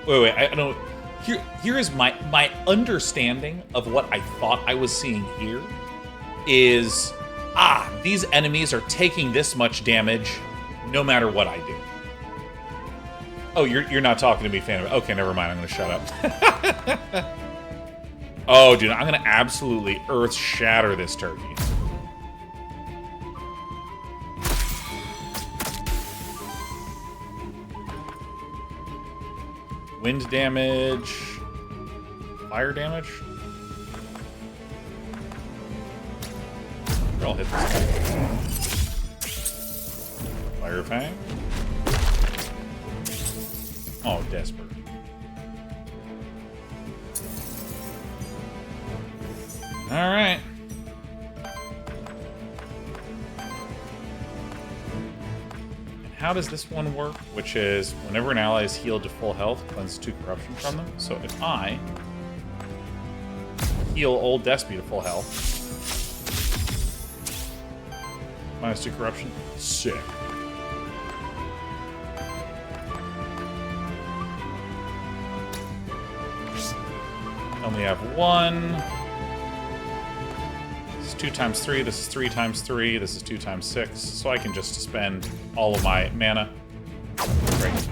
Wait, I don't. Here is my understanding of what I thought I was seeing here. Is these enemies are taking this much damage, no matter what I do. Oh, you're not talking to me, Phantom. Okay, never mind. I'm gonna shut up. Oh, dude, I'm gonna absolutely earth shatter this turkey. Wind damage, fire damage. I'll hit this guy. Fire Fang. Oh, desperate. All right. How does this one work? Which is, whenever an ally is healed to full health, cleanses 2 corruption from them. So if I heal old Despy to full health, minus 2 corruption, sick. Only have 1. This is 2 times 3, this is 3 times 3, this is 2 times 6, so I can just spend all of my mana. Great.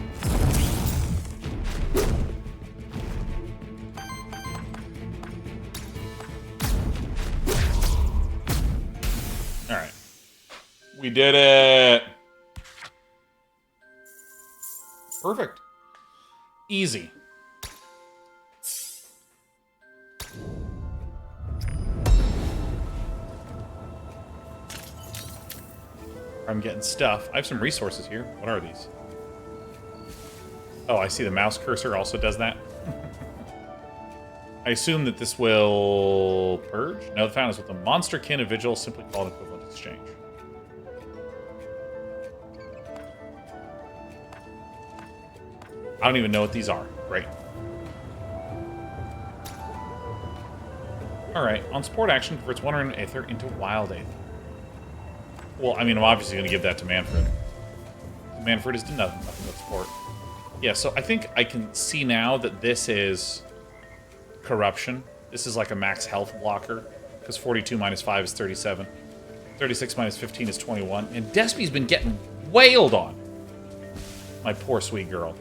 Alright. We did it! Perfect. Easy. I'm getting stuff. I have some resources here. What are these? Oh, I see the mouse cursor also does that. I assume that this will purge? No, the found is with a monster kin of vigil, simply called equivalent exchange. I don't even know what these are. Great. Alright, on support action, converts one rune Aether into wild Aether. Well, I mean, I'm obviously going to give that to Manfred. Manfred is to nothing but support. Yeah, so I think I can see now that this is corruption. This is like a max health blocker, because 42 minus 5 is 37. 36 minus 15 is 21. And Despy's been getting wailed on. My poor sweet girl.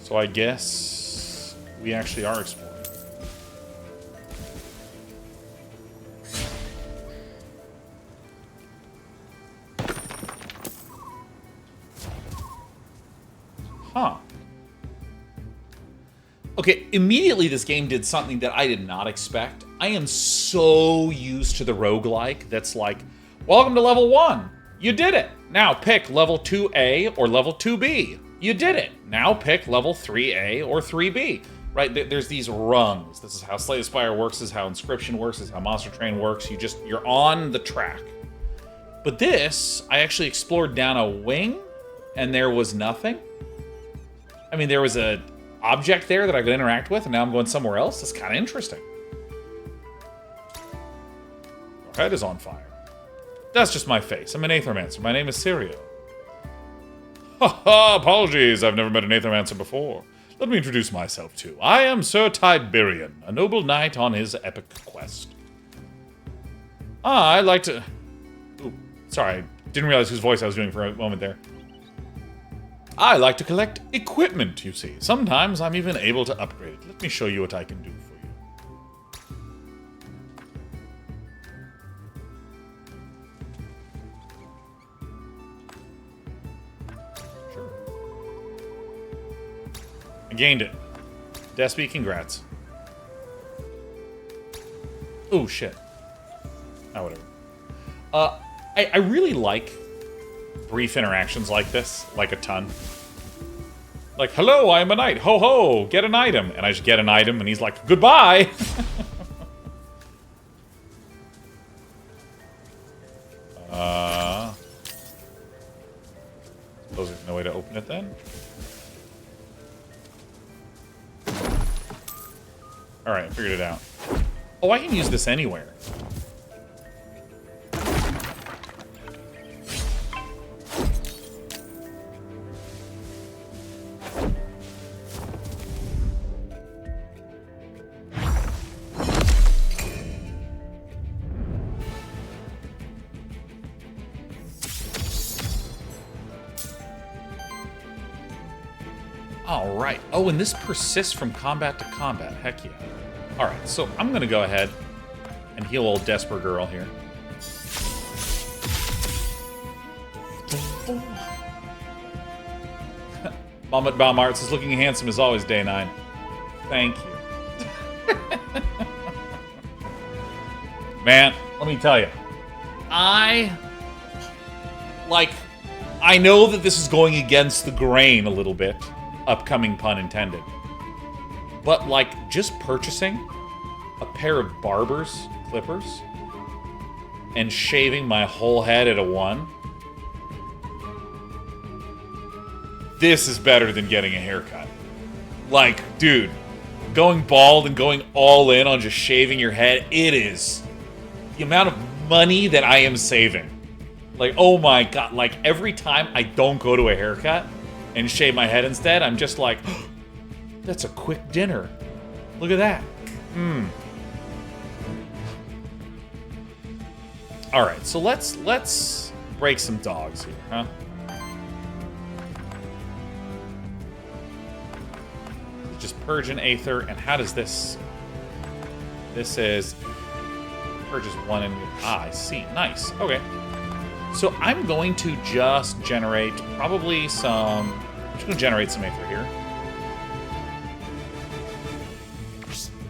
So I guess we actually are exploring. Huh. Okay, immediately this game did something that I did not expect. I am so used to the roguelike that's like, welcome to level 1. You did it. Now pick level 2A or level 2B. You did it. Now pick level 3A or 3B. Right? There's these rungs. This is how Slay the Spire works. This is how Inscription works. This is how Monster Train works. You're on the track. But this, I actually explored down a wing, and there was nothing. I mean, there was a object there that I could interact with, and now I'm going somewhere else. That's kind of interesting. Your head is on fire. That's just my face. I'm an Aethermancer. My name is Sirio. Ha! Apologies, I've never met an Aethermancer before. Let me introduce myself too. I am Sir Tiberian, a noble knight on his epic quest. I'd like to... Ooh, sorry, didn't realize whose voice I was doing for a moment there. I like to collect equipment, you see. Sometimes I'm even able to upgrade it. Let me show you what I can do for you. I gained it. Despy, congrats. Oh, shit. Oh, whatever. I really like brief interactions like this, like a ton. Like, hello, I am a knight. Ho, ho, get an item. And I just get an item, and he's like, goodbye. Those are no way to open it then. Alright, I figured it out. Oh, I can use this anywhere. Alright. Oh, and this persists from combat to combat. Heck yeah. Alright, so I'm going to go ahead and heal old Desper Girl here. Mamat Balmarts is looking handsome as always, Day9. Thank you. Man, let me tell you. I know that this is going against the grain a little bit. Upcoming pun intended. But, like, just purchasing a pair of barber's clippers and shaving my whole head at a 1, this is better than getting a haircut. Like, dude, going bald and going all in on just shaving your head, it is the amount of money that I am saving. Like, oh my god, like, every time I don't go to a haircut and shave my head instead, I'm just like, oh, that's a quick dinner. Look at that. Alright, so let's break some dogs here, huh? Just purge an Aether, and how does this... This is... Purges 1 and... Ah, I see. Nice. Okay. So I'm going to just generate probably some... I'm just going to generate some Aether here.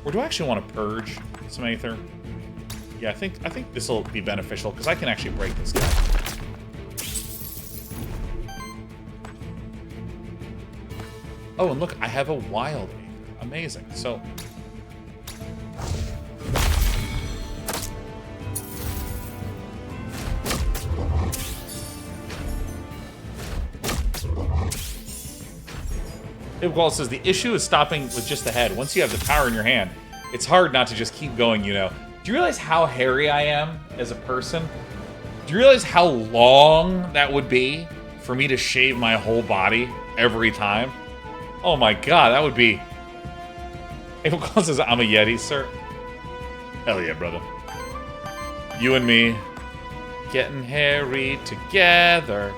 Or do I actually want to purge some Aether? Yeah, I think this will be beneficial, because I can actually break this guy. Oh, and look, I have a wild Aether. Amazing. So... Ibqual says, the issue is stopping with just the head. Once you have the power in your hand, it's hard not to just keep going, you know. Do you realize how hairy I am as a person? Do you realize how long that would be for me to shave my whole body every time? Oh my god, that would be... Ibqual says, I'm a Yeti, sir. Hell yeah, brother. You and me, getting hairy together.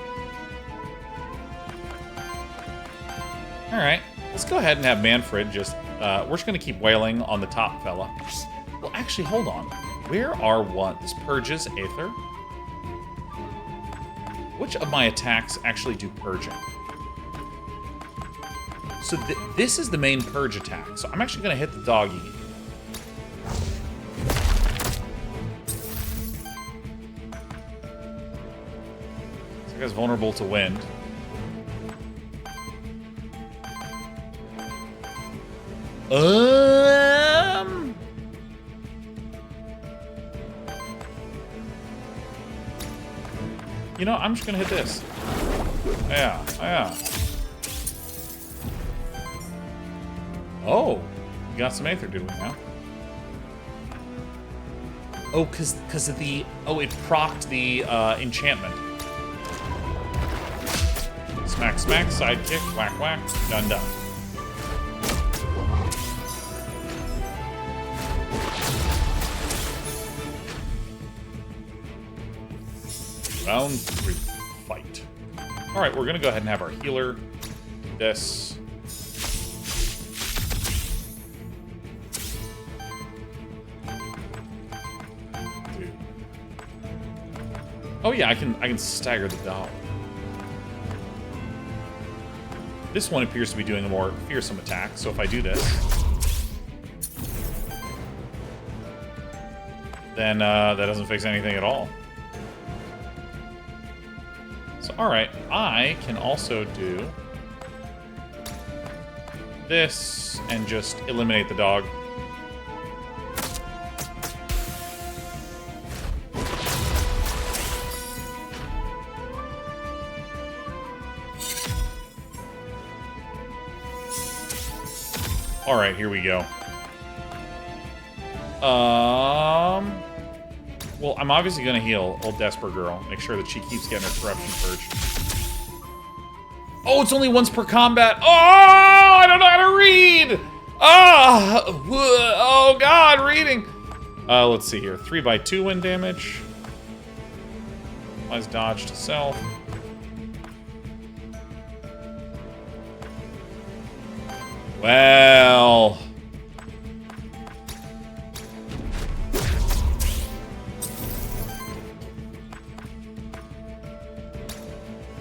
Alright, let's go ahead and have Manfred just... we're just going to keep wailing on the top fella. Well, actually, hold on. Where are what? This purges Aether? Which of my attacks actually do purging? So this is the main purge attack. So I'm actually going to hit the doggy. This guy's vulnerable to wind. You know, I'm just gonna hit this. Yeah, yeah. Oh, we got some Aether, did we now? Oh, cause of the... Oh, it procced the enchantment. Smack, smack, sidekick, whack, whack, done, done. Round 3, fight. Alright, we're gonna go ahead and have our healer do this. Dude. Oh yeah, I can stagger the dog. This one appears to be doing a more fearsome attack, so if I do this, then that doesn't fix anything at all. So, alright, I can also do this and just eliminate the dog. Alright, here we go. Well, I'm obviously going to heal old Desperate Girl. Make sure that she keeps getting her corruption purged. Oh, it's only once per combat. Oh, I don't know how to read. Oh God, reading. Let's see here. 3x2 wind damage. Applies dodge to self. Well...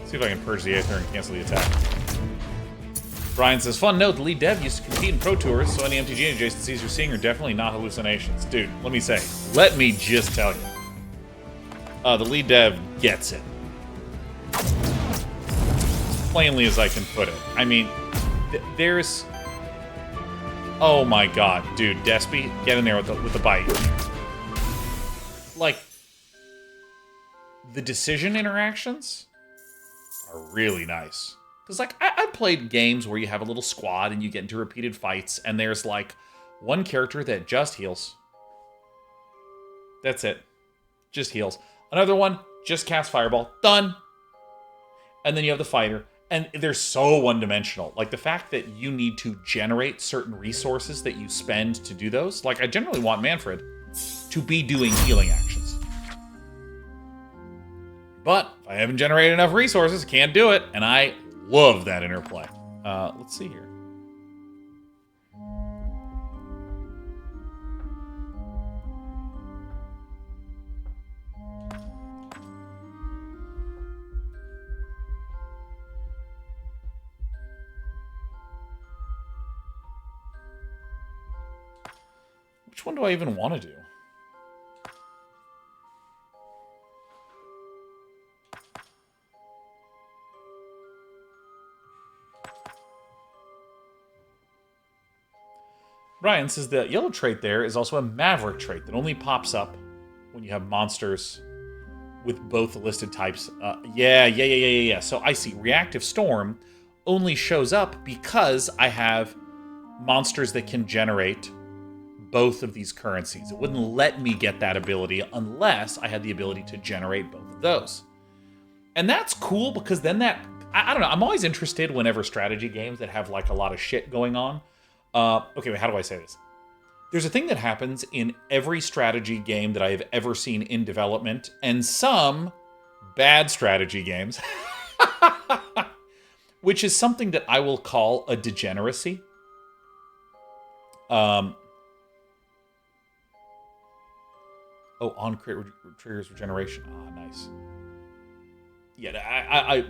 See if I can purge the Aether and cancel the attack. Brian says, fun note, the lead dev used to compete in Pro Tours, so any MTG adjacencies you're seeing are definitely not hallucinations. Dude, let me just tell you. The lead dev gets it. As plainly as I can put it. I mean, there's... Oh my god, dude, Despy, get in there with the bite. Like, the decision interactions are really nice. Because, like, I've played games where you have a little squad and you get into repeated fights, and there's, like, one character that just heals. That's it. Just heals. Another one, just cast Fireball. Done. And then you have the fighter. And they're so one-dimensional. Like, the fact that you need to generate certain resources that you spend to do those. Like, I generally want Manfred to be doing healing actions. But if I haven't generated enough resources, can't do it. And I love that interplay. Let's see here. Which one do I even want to do? Brian says the yellow trait there is also a maverick trait that only pops up when you have monsters with both listed types. Yeah. So I see. Reactive Storm only shows up because I have monsters that can generate both of these currencies. It wouldn't let me get that ability unless I had the ability to generate both of those. And that's cool because then that... I don't know. I'm always interested whenever strategy games that have like a lot of shit going on. Okay, wait, how do I say this? There's a thing that happens in every strategy game that I have ever seen in development, and some bad strategy games, which is something that I will call a degeneracy. On crit triggers regeneration. Nice. Yeah, I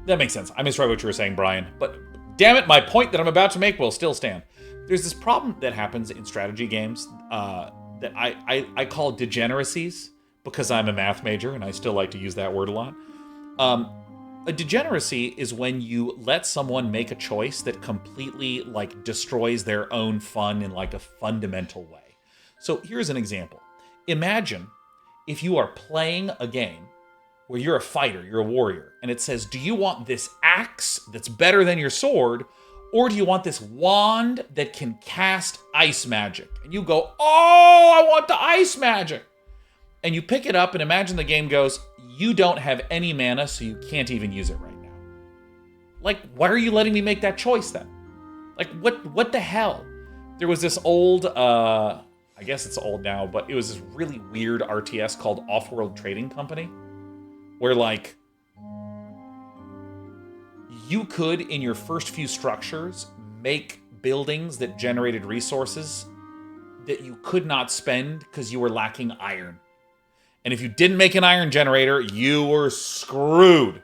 that makes sense. I misread what you were saying, Brian, but damn it, my point that I'm about to make will still stand. There's this problem that happens in strategy games that I call degeneracies because I'm a math major and I still like to use that word a lot. A degeneracy is when you let someone make a choice that completely like destroys their own fun in like a fundamental way. So here's an example. Imagine if you are playing a game where you're a fighter, you're a warrior, and it says, do you want this axe that's better than your sword, or do you want this wand that can cast ice magic? And you go, oh, I want the ice magic. And you pick it up and imagine the game goes, you don't have any mana, so you can't even use it right now. Like, why are you letting me make that choice then? Like, what the hell? There was this old, I guess it's old now, but it was this really weird RTS called Off-World Trading Company, where, like, you could, in your first few structures, make buildings that generated resources that you could not spend because you were lacking iron. And if you didn't make an iron generator, you were screwed.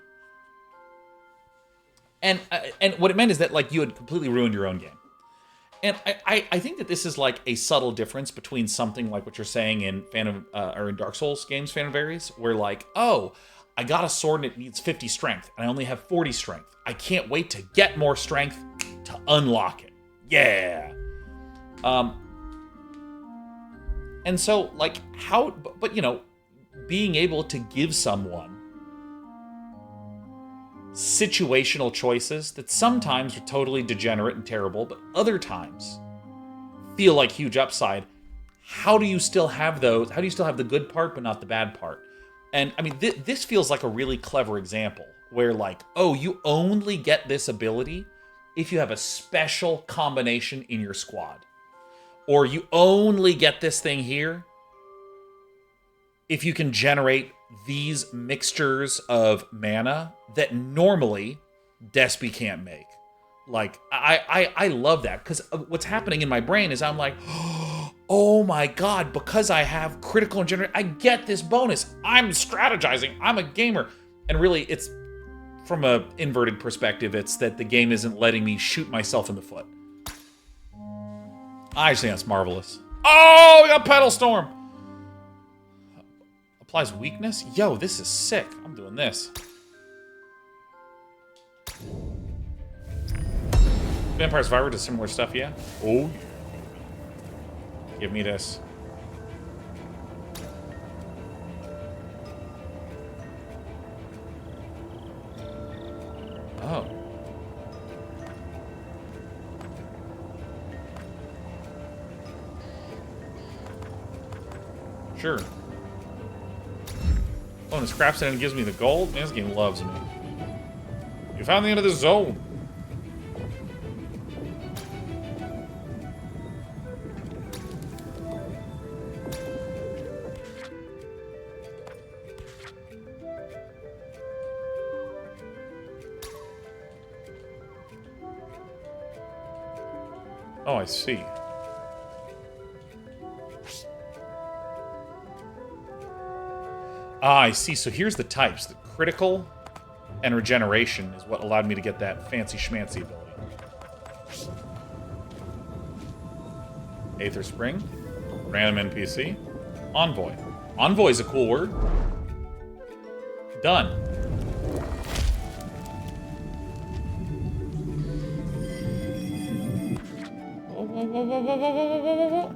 And what it meant is that, like, you had completely ruined your own game. And I think that this is like a subtle difference between something like what you're saying in or in Dark Souls games, Phantom Varies, where like, oh, I got a sword and it needs 50 strength, and I only have 40 strength. I can't wait to get more strength to unlock it. Yeah. And so, like, how, but you know, being able to give someone situational choices that sometimes are totally degenerate and terrible, but other times feel like huge upside. How do you still have those? How do you still have the good part, but not the bad part? And I mean, this feels like a really clever example where, like, oh, you only get this ability if you have a special combination in your squad. Or you only get this thing here if you can generate these mixtures of mana that normally Despy can't make. Like, I love that, because what's happening in my brain is I'm like, oh my god, because I have critical and generate, I get this bonus. I'm strategizing. I'm a gamer. And really, it's from a inverted perspective, it's that the game isn't letting me shoot myself in the foot. I just think that's marvelous. Oh, we got Pedal Storm. Applies weakness? Yo, this is sick. I'm doing this. Vampire Survivor does similar stuff, yeah? Oh, yeah. Give me this. Oh. Sure. Oh, and it scraps it and gives me the gold? Man, this game loves me. You found the end of the zone. Oh, I see. Ah, I see. So here's the types. The critical and regeneration is what allowed me to get that fancy schmancy ability. Aether Spring. Random NPC. Envoy. Envoy is a cool word. Done. Whoa, whoa, whoa, whoa, whoa, whoa, whoa, whoa, whoa.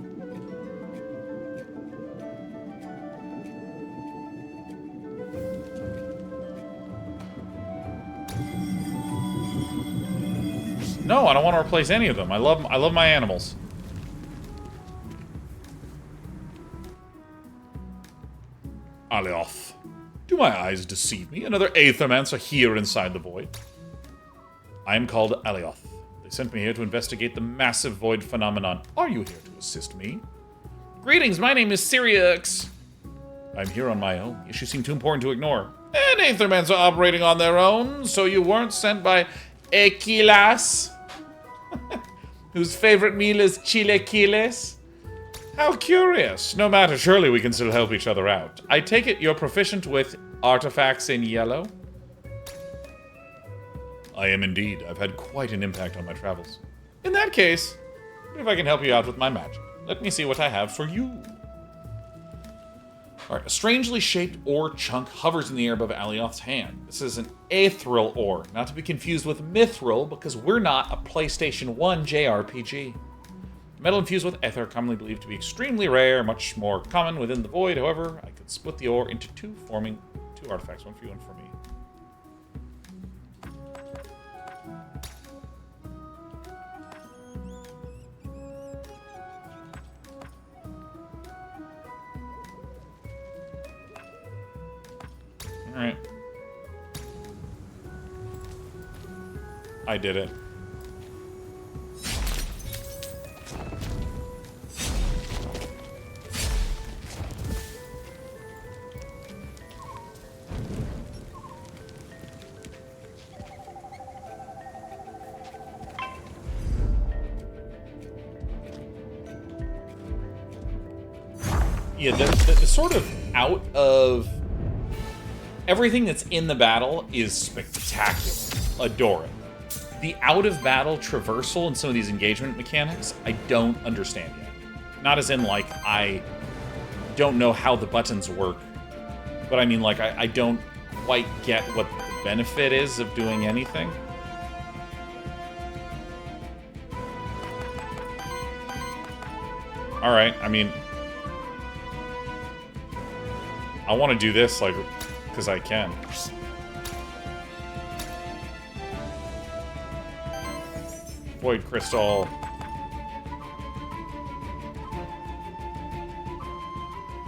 No, I don't want to replace any of them. I love my animals. Alioth. Do my eyes deceive me? Another Aethermancer here inside the void. I am called Alioth. They sent me here to investigate the massive void phenomenon. Are you here to assist me? Greetings, my name is Syriax. I'm here on my own. Issues seem too important to ignore. And Aethermancer operating on their own, so you weren't sent by Equilas, whose favorite meal is chilequiles? How curious. No matter, surely we can still help each other out. I take it you're proficient with artifacts in yellow? I am indeed. I've had quite an impact on my travels. In that case, if I can help you out with my magic. Let me see what I have for you. Alright, a strangely shaped ore chunk hovers in the air above Alioth's hand. This is an ethereal ore, not to be confused with mithril, because we're not a PlayStation 1 JRPG. Metal infused with ether, commonly believed to be extremely rare, much more common within the void. However, I could split the ore into two, forming two artifacts, one for you, one for me. Alright. I did it. Yeah, the sort of out of... Everything that's in the battle is spectacular. Adore it. The out-of-battle traversal and some of these engagement mechanics, I don't understand yet. Not as in, like, I don't know how the buttons work. But I mean, like, I don't quite get what the benefit is of doing anything. Alright, I mean... I want to do this, like... because I can. Void Crystal.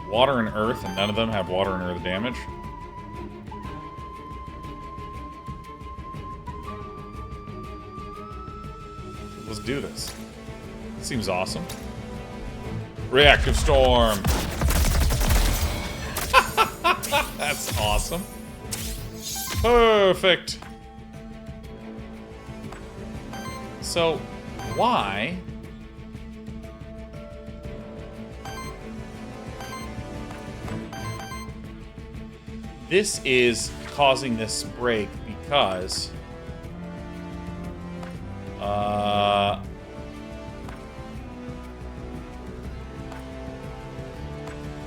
Water and Earth, and none of them have Water and Earth damage. Let's do this. Seems awesome. Reactive Storm! That's awesome. Perfect. So, why... This is causing this break because...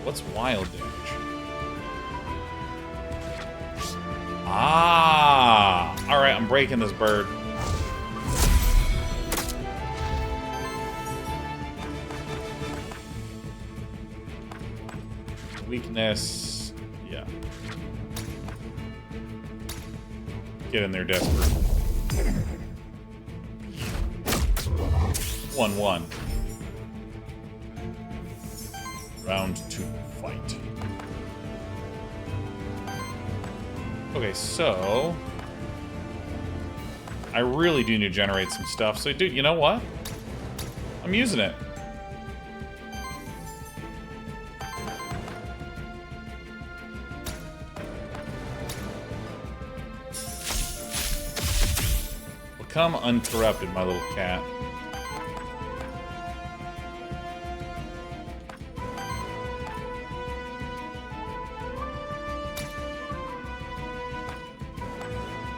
What's wild damage? Ah! Alright, I'm breaking this bird. Weakness. Yeah. Get in there, desperate. 1-1. Round 2, fight. Okay, so... I really do need to generate some stuff. So, dude, you know what? I'm using it. Become uncorrupted, my little cat.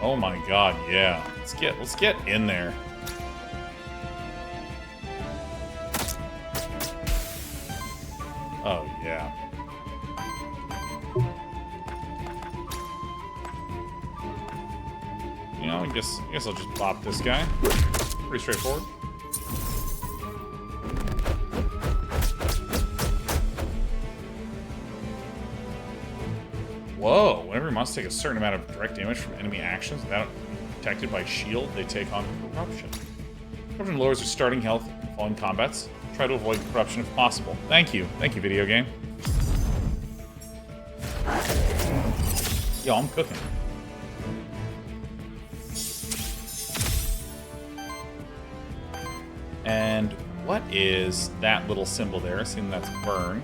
Oh my god, yeah. Let's get in there. Yeah. You know, I guess I'll just bop this guy. Pretty straightforward. Whoa! Whenever your monsters take a certain amount of direct damage from enemy actions without being protected by shield, they take on corruption. Corruption lowers their starting health in falling combats. Try to avoid corruption if possible. Thank you. Thank you, video game. Yo, I'm cooking. And what is that little symbol there? Assuming that's burn.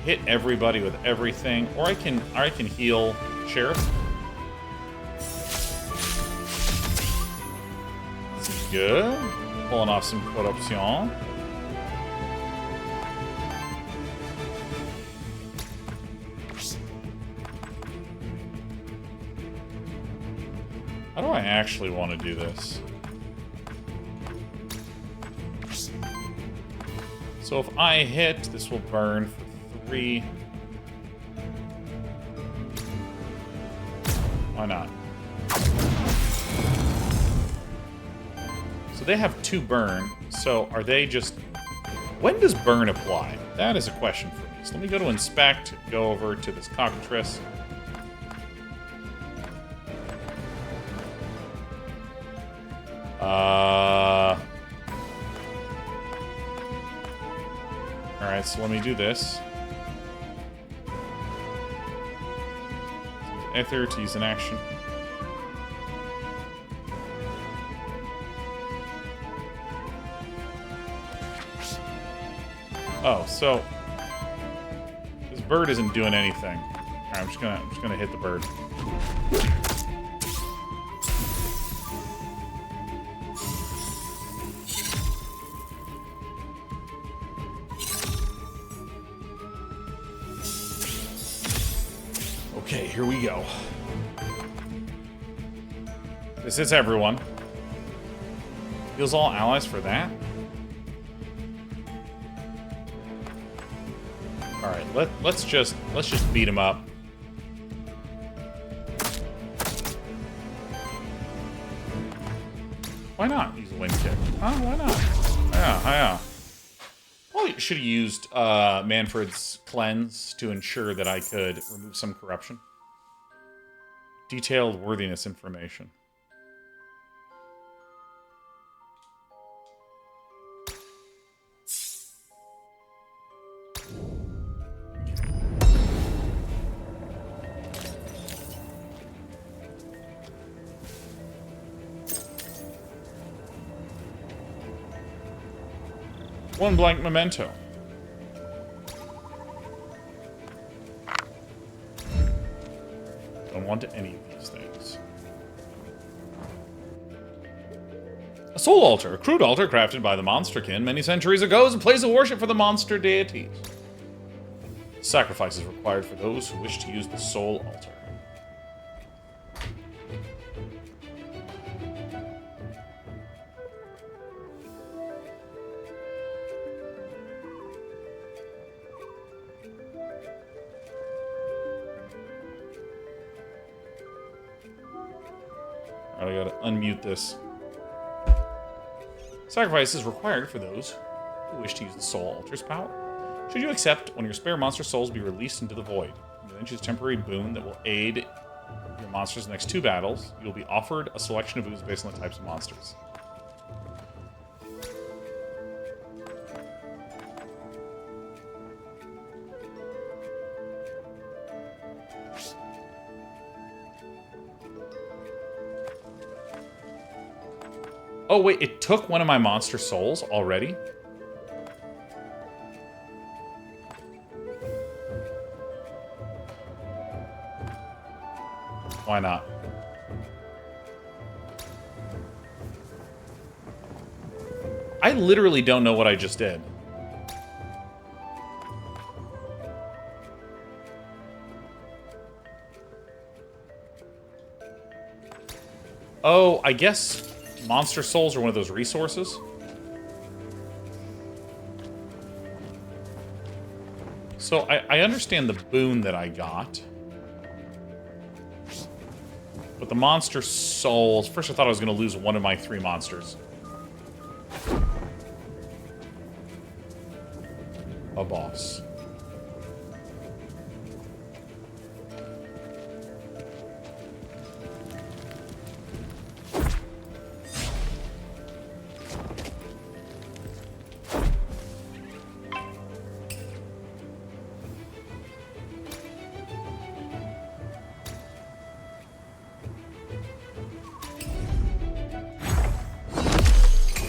Hit everybody with everything, or I can heal Sheriff. This is good. Pulling off some corruption. How do I actually want to do this? So if I hit, this will burn for 3. Why not? So they have 2 burn. So are they just... When does burn apply? That is a question for me. So let me go to inspect, go over to this cockatrice. Alright, so let me do this. Ether to use an action. Oh, so this bird isn't doing anything. Alright, I'm just gonna hit the bird. Okay, here we go. This is everyone. Heals all allies for that? Alright, let's just beat him up. Why not use a wind kick? Huh? Why not? Yeah. Well, should have used Manfred's cleanse to ensure that I could remove some corruption. Detailed worthiness information. One blank memento. Don't want any of these things. A soul altar, a crude altar crafted by the Monsterkin many centuries ago as a place of worship for the monster deities. Sacrifice is required for those who wish to use the soul altar. I gotta unmute this. Sacrifice is required for those who wish to use the soul altar's power. Should you accept, one of your spare monster souls be released into the void. You then choose a temporary boon that will aid your monsters in the next 2 battles. You will be offered a selection of boons based on the types of monsters. Oh, wait, it took one of my monster souls already? Why not? I literally don't know what I just did. Oh, I guess monster souls are one of those resources. So I understand the boon that I got. But the monster souls... First I thought I was going to lose one of my 3 monsters. A boss.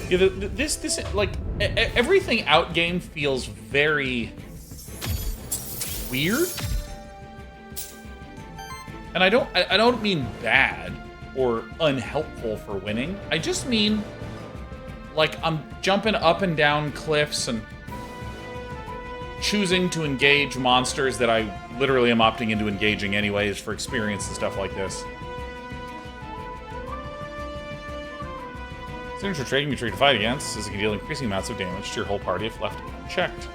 Yeah, this like everything out game feels very weird, and I don't mean bad or unhelpful for winning. I just mean like I'm jumping up and down cliffs and choosing to engage monsters that I literally am opting into engaging anyways for experience and stuff like this. Signature trait can be tricky to fight against, as it can deal increasing amounts of damage to your whole party if left unchecked.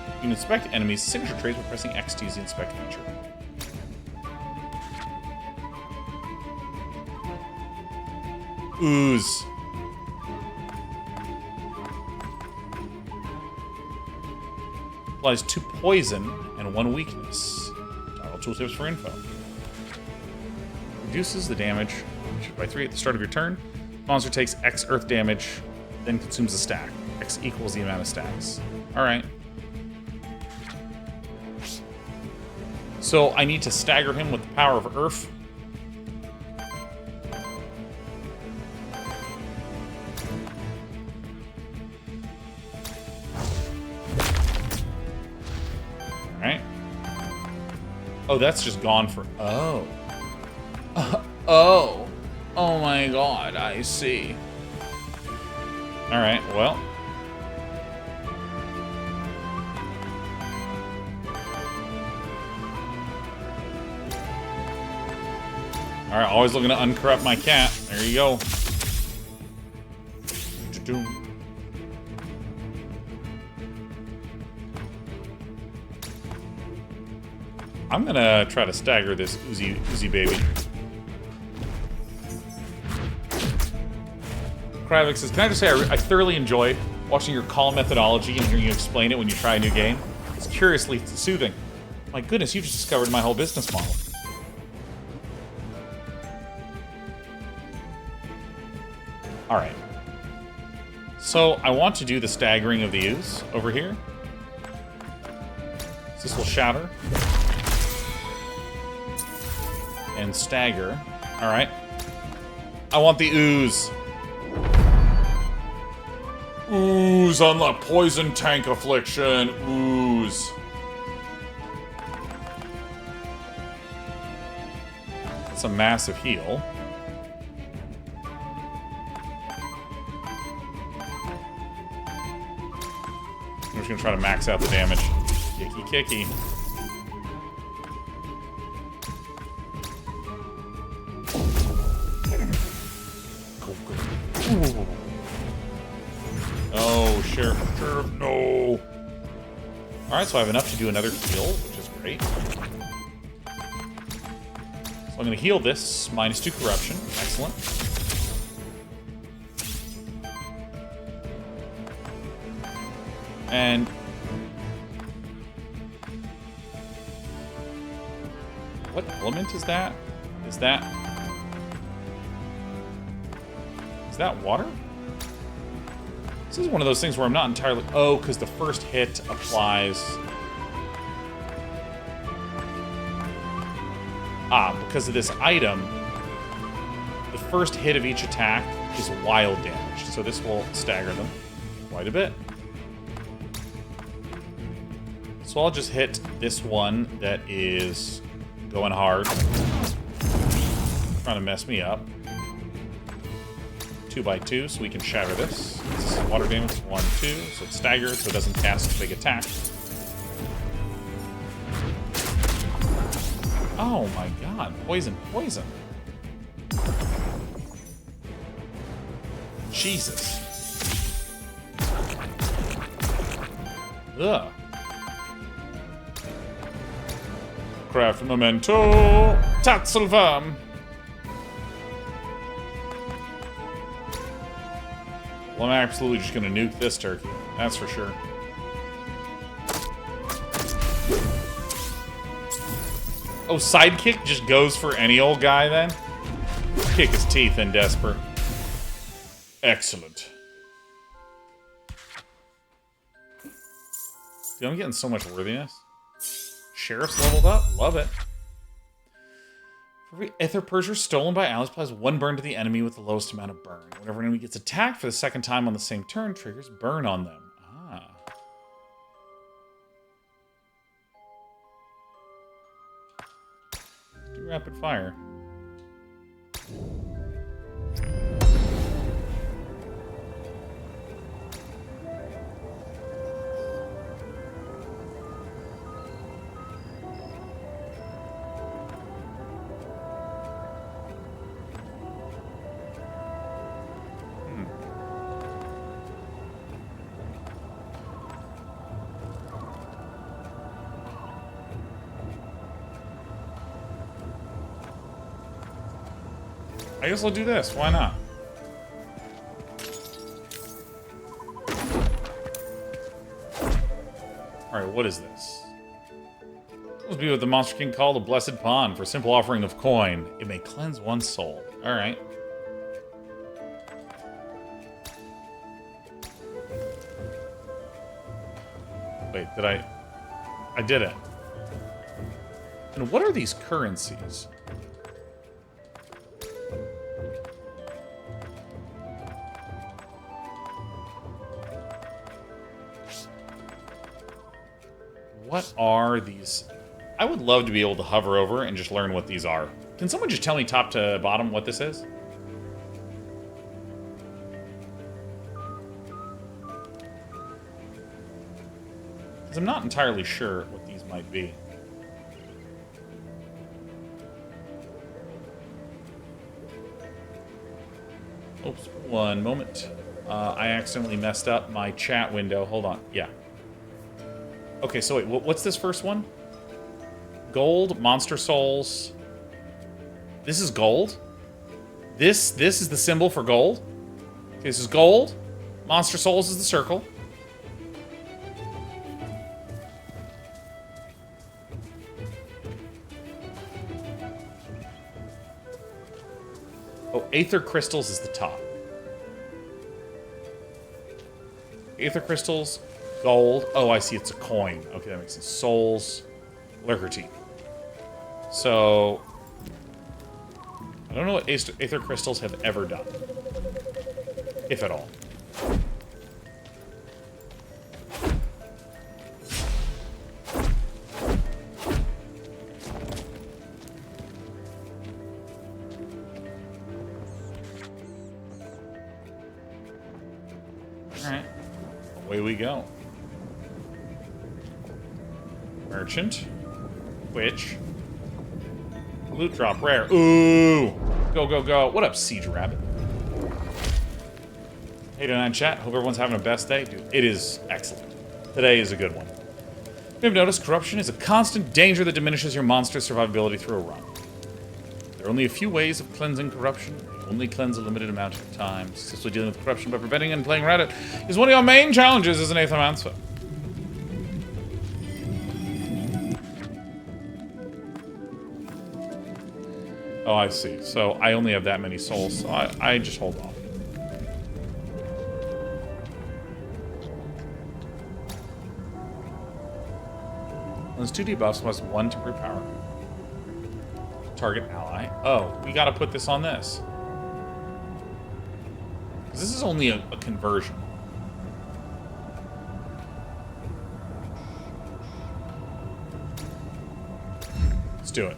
You can inspect enemies' signature traits by pressing X to use the inspect feature. Ooze. Applies 2 poison and 1 weakness. Toggle tooltips for info. Reduces the damage by 3 at the start of your turn. Monster takes X earth damage, then consumes a stack. X equals the amount of stacks. Alright. So I need to stagger him with the power of earth. Alright. Oh, that's just gone for... Oh. Oh. Oh my god, I see. Alright, well. Alright, always looking to uncorrupt my cat. There you go. I'm gonna try to stagger this Uzi baby. Kravik says, can I just say I thoroughly enjoy watching your call methodology and hearing you explain it when you try a new game. It's curiously soothing. My goodness, you just discovered my whole business model. Alright. So, I want to do the staggering of the ooze over here. So this will shatter. And stagger. Alright. I want the ooze. Ooze on the poison tank affliction. Ooze. That's a massive heal. I'm just gonna try to max out the damage. Kicky kicky. Ooh. Oh, Sheriff, no. Alright, so I have enough to do another heal, which is great. So I'm going to heal this, -2 corruption. Excellent. And... what element is that? Is that water? This is one of those things where I'm not entirely... Oh, because the first hit applies... Ah, because of this item, the first hit of each attack is wild damage. So this will stagger them quite a bit. So I'll just hit this one that is going hard. Trying to mess me up. 2x2, so we can shatter this. This is water damage, 1, 2, so it's staggered, so it doesn't cast a big attack. Oh my god, poison, poison. Jesus. Ugh. craft memento. Tatzelverm. Well, I'm absolutely just gonna nuke this turkey. That's for sure. Oh, sidekick just goes for any old guy then? Kick his teeth in, Desper. Excellent. Dude, I'm getting so much worthiness. Sheriff's leveled up. Love it. For every Aether Purger stolen by allies applies 1 burn to the enemy with the lowest amount of burn. Whenever an enemy gets attacked for the 2nd time on the same turn, triggers burn on them. Ah. Do rapid fire. I guess I'll do this. Why not? Alright, what is this? This must be what the Monster King called a blessed pond. For a simple offering of coin, it may cleanse one's soul. Alright. Wait, did I did it. And what are these currencies? What are these? I would love to be able to hover over and just learn what these are. Can someone just tell me top to bottom what this is? Because I'm not entirely sure what these might be. Oops, one moment. I accidentally messed up my chat window. Hold on. Yeah. Okay, so wait, what's this first one? Gold, monster souls. This is gold? This is the symbol for gold? Okay, this is gold. Monster souls is the circle. Oh, Aether crystals is the top. Aether crystals, gold. Oh, I see. It's a coin. Okay, that makes sense. Souls, lurker teeth. So, I don't know what Aether crystals have ever done, if at all. Alright. Away we go. Merchant. Witch. Loot drop rare. Ooh! Go, go, go. What up, Siege Rabbit? Hey, Day9 chat. Hope everyone's having a best day. Dude, it is excellent. Today is a good one. You've noticed corruption is a constant danger that diminishes your monster's survivability through a run. There are only a few ways of cleansing corruption. They only cleanse a limited amount of time. Successfully dealing with corruption by preventing and playing around it is one of your main challenges as an Aethermancer. Oh, I see. So I only have that many souls, so I just hold off. Those 2 debuffs plus 1 temporary power. Target ally. Oh, we gotta put this on this. Because this is only a conversion. Let's do it.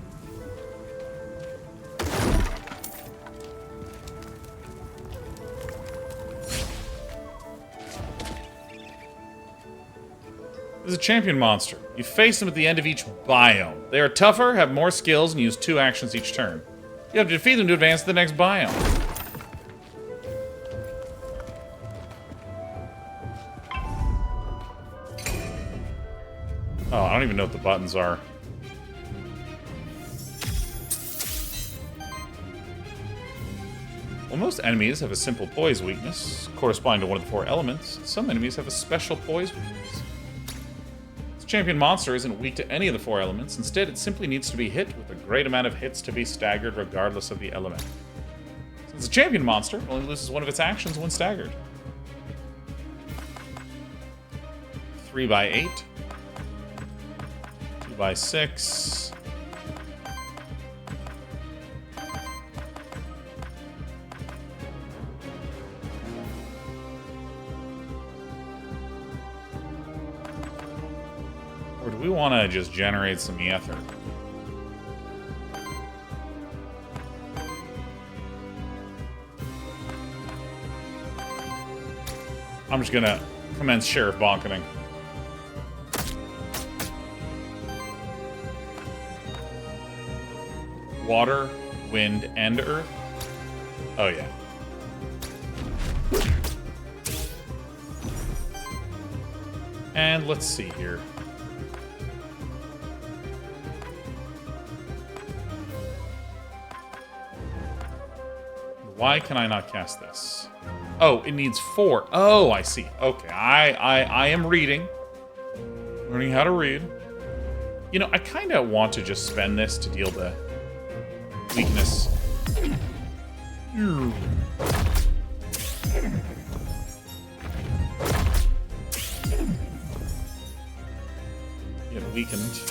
This is a champion monster. You face them at the end of each biome. They are tougher, have more skills, and use 2 actions each turn. You have to defeat them to advance to the next biome. Oh, I don't even know what the buttons are. While most enemies have a simple poise weakness, corresponding to one of the 4 elements, some enemies have a special poise weakness. This champion monster isn't weak to any of the 4 elements, instead it simply needs to be hit with a great amount of hits to be staggered regardless of the element. Since the champion monster only loses one of its actions when staggered. 3x8. 2x6. Or do we want to just generate some ether? I'm just gonna commence Sheriff Bonkening. Water, wind, and earth? Oh, yeah. And let's see here. Why can I not cast this? Oh, it needs 4. Oh, I see. Okay, I am reading. Learning how to read. You know, I kind of want to just spend this to deal the weakness. Get weakened.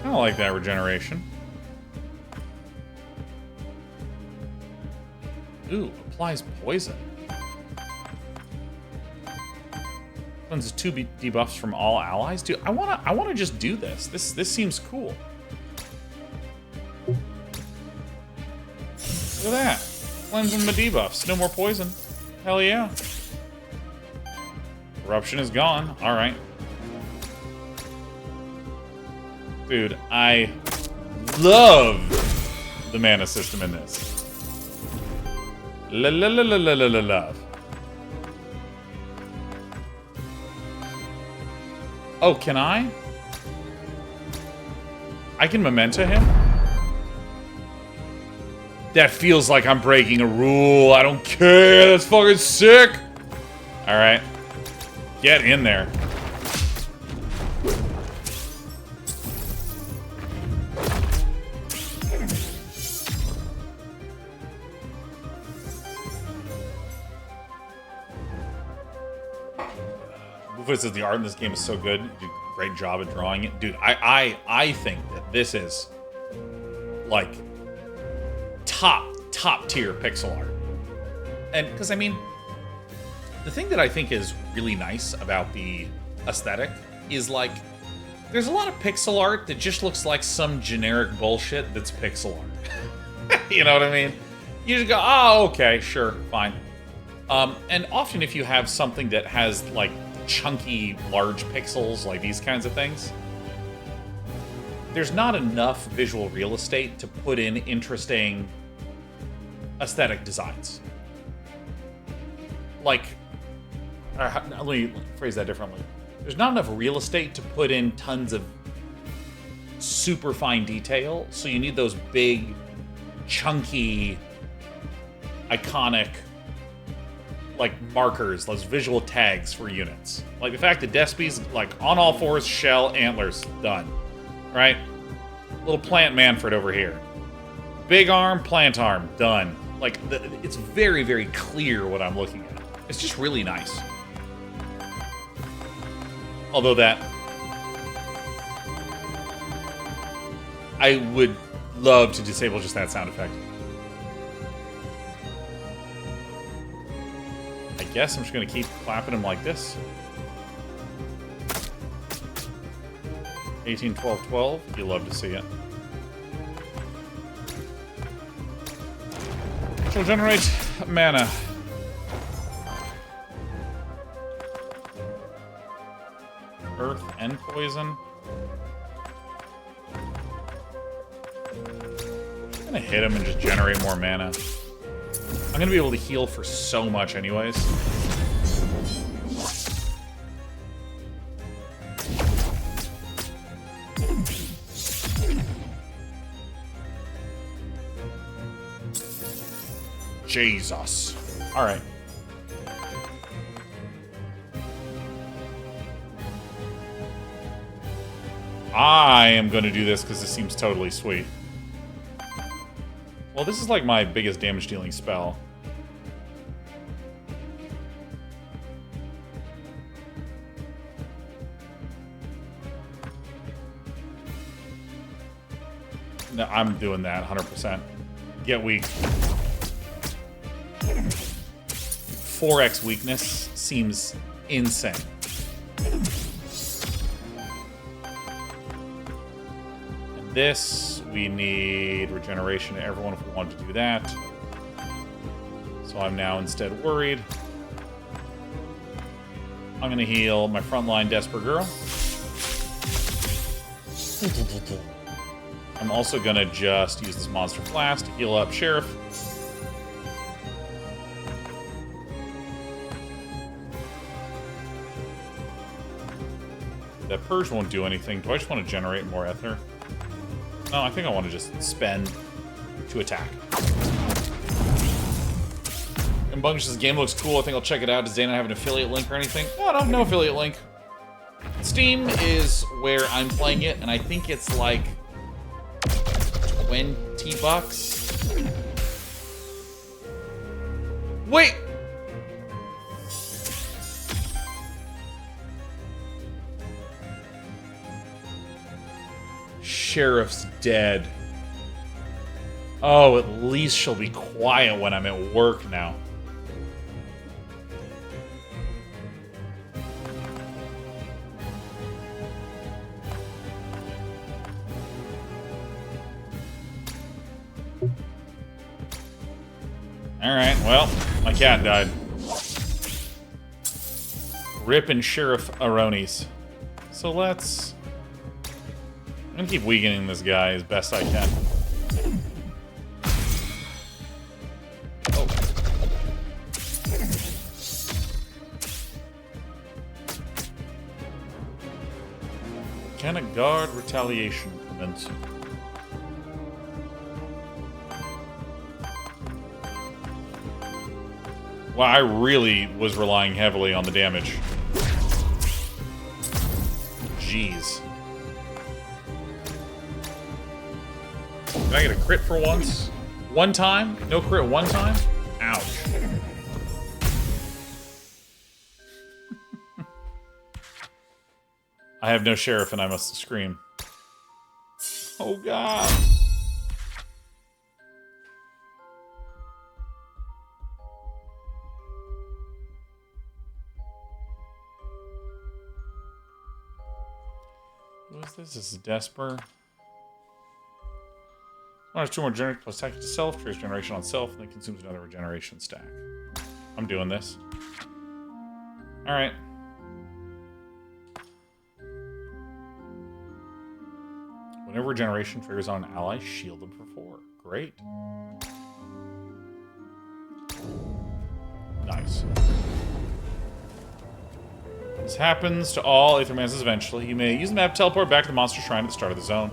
I like that regeneration. Ooh, applies poison. Cleanses 2 debuffs from all allies. Dude, I wanna just do this. This seems cool. Look at that. Cleansing the debuffs. No more poison. Hell yeah. Corruption is gone. Alright. Dude, I love the mana system in this. Love. Oh, can I? I can memento him? That feels like I'm breaking a rule. I don't care. That's fucking sick. Alright. Get in there. Says the art in this game is so good. You did a great job at drawing it. Dude, I think that this is like top tier pixel art. And because I mean, the thing that I think is really nice about the aesthetic is like there's a lot of pixel art that just looks like some generic bullshit that's pixel art. You know what I mean? You just go, oh, okay, sure, fine. And often if you have something that has like chunky, large pixels, like these kinds of things, there's not enough visual real estate to put in interesting aesthetic designs. Like, let me phrase that differently. There's not enough real estate to put in tons of super fine detail, so you need those big, chunky, iconic like markers, those visual tags for units. Like the fact that Despi's like on all fours, shell, antlers, done. Right? Little plant Manfred over here. Big arm, plant arm, done. Like it's very, very clear what I'm looking at. It's just really nice. Although that I would love to disable just that sound effect. I guess I'm just going to keep clapping him like this. 18, 12, 12. You love to see it. She'll generate mana. Earth and poison. I'm going to hit him and just generate more mana. I'm going to be able to heal for so much anyways. Jesus. Alright. I am going to do this because this seems totally sweet. Well, this is like my biggest damage dealing spell. No, I'm doing that 100%. Get weak. 4x weakness seems insane. And this, we need regeneration to everyone if we want to do that. So I'm now instead worried. I'm going to heal my frontline Desperate Girl. I'm also going to just use this Monster Blast to heal up Sheriff. That Purge won't do anything. Do I just want to generate more Ether? No, I think I want to just spend to attack. And Bunch, this game looks cool. I think I'll check it out. Does Day9 have an affiliate link or anything? No, no affiliate link. Steam is where I'm playing it, and I think it's like $20. Wait! Sheriff's dead. Oh, at least she'll be quiet when I'm at work now. Alright, well, my cat died. Rippin' Sheriff Aronis. So let's... I'm gonna keep weakening this guy as best I can. Oh. Can a guard retaliation commence? Wow, I really was relying heavily on the damage. Jeez. Did I get a crit for once? One time? No crit one time? Ouch. I have no sheriff and I must scream. Oh god. What is this? This is Desper. One or two more generation plus attack to self, trace generation on self, and then consumes another regeneration stack. I'm doing this. Alright. Whenever regeneration triggers on an ally, shield them for 4. Great. Nice. This happens to all Aethermancers eventually. You may use the map to teleport back to the monster shrine at the start of the zone.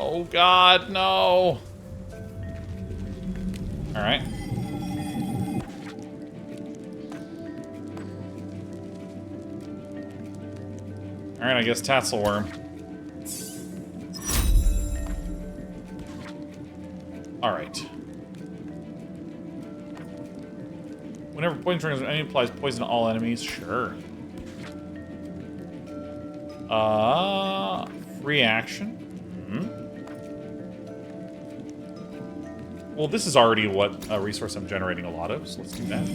Oh god, no! Alright. Alright, I guess Tasselworm. Alright. Whenever poison triggers an enemy, applies poison to all enemies. Sure. Free action? Well, this is already what resource I'm generating a lot of, so let's do that.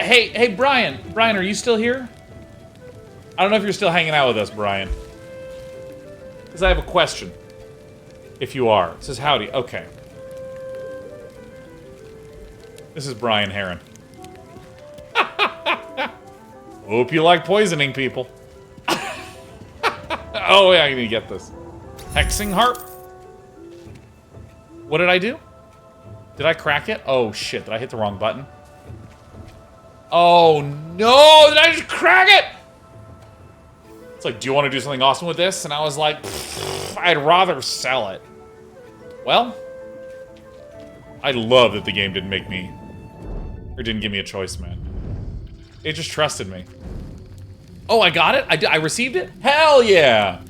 Hey, Brian. Brian, are you still here? I don't know if you're still hanging out with us, Brian. Because I have a question. If you are. It says howdy. Okay. This is Brian Heron. Hope you like poisoning people. Oh, yeah, I need to get this. Hexing Harp? What did I do? Did I crack it? Oh, shit. Did I hit the wrong button? Oh no! Did I just crack it? It's like, do you want to do something awesome with this? And I was like, I'd rather sell it. Well, I love that the game didn't make me, or didn't give me a choice, man. It just trusted me. Oh, I got it? I received it? Hell yeah!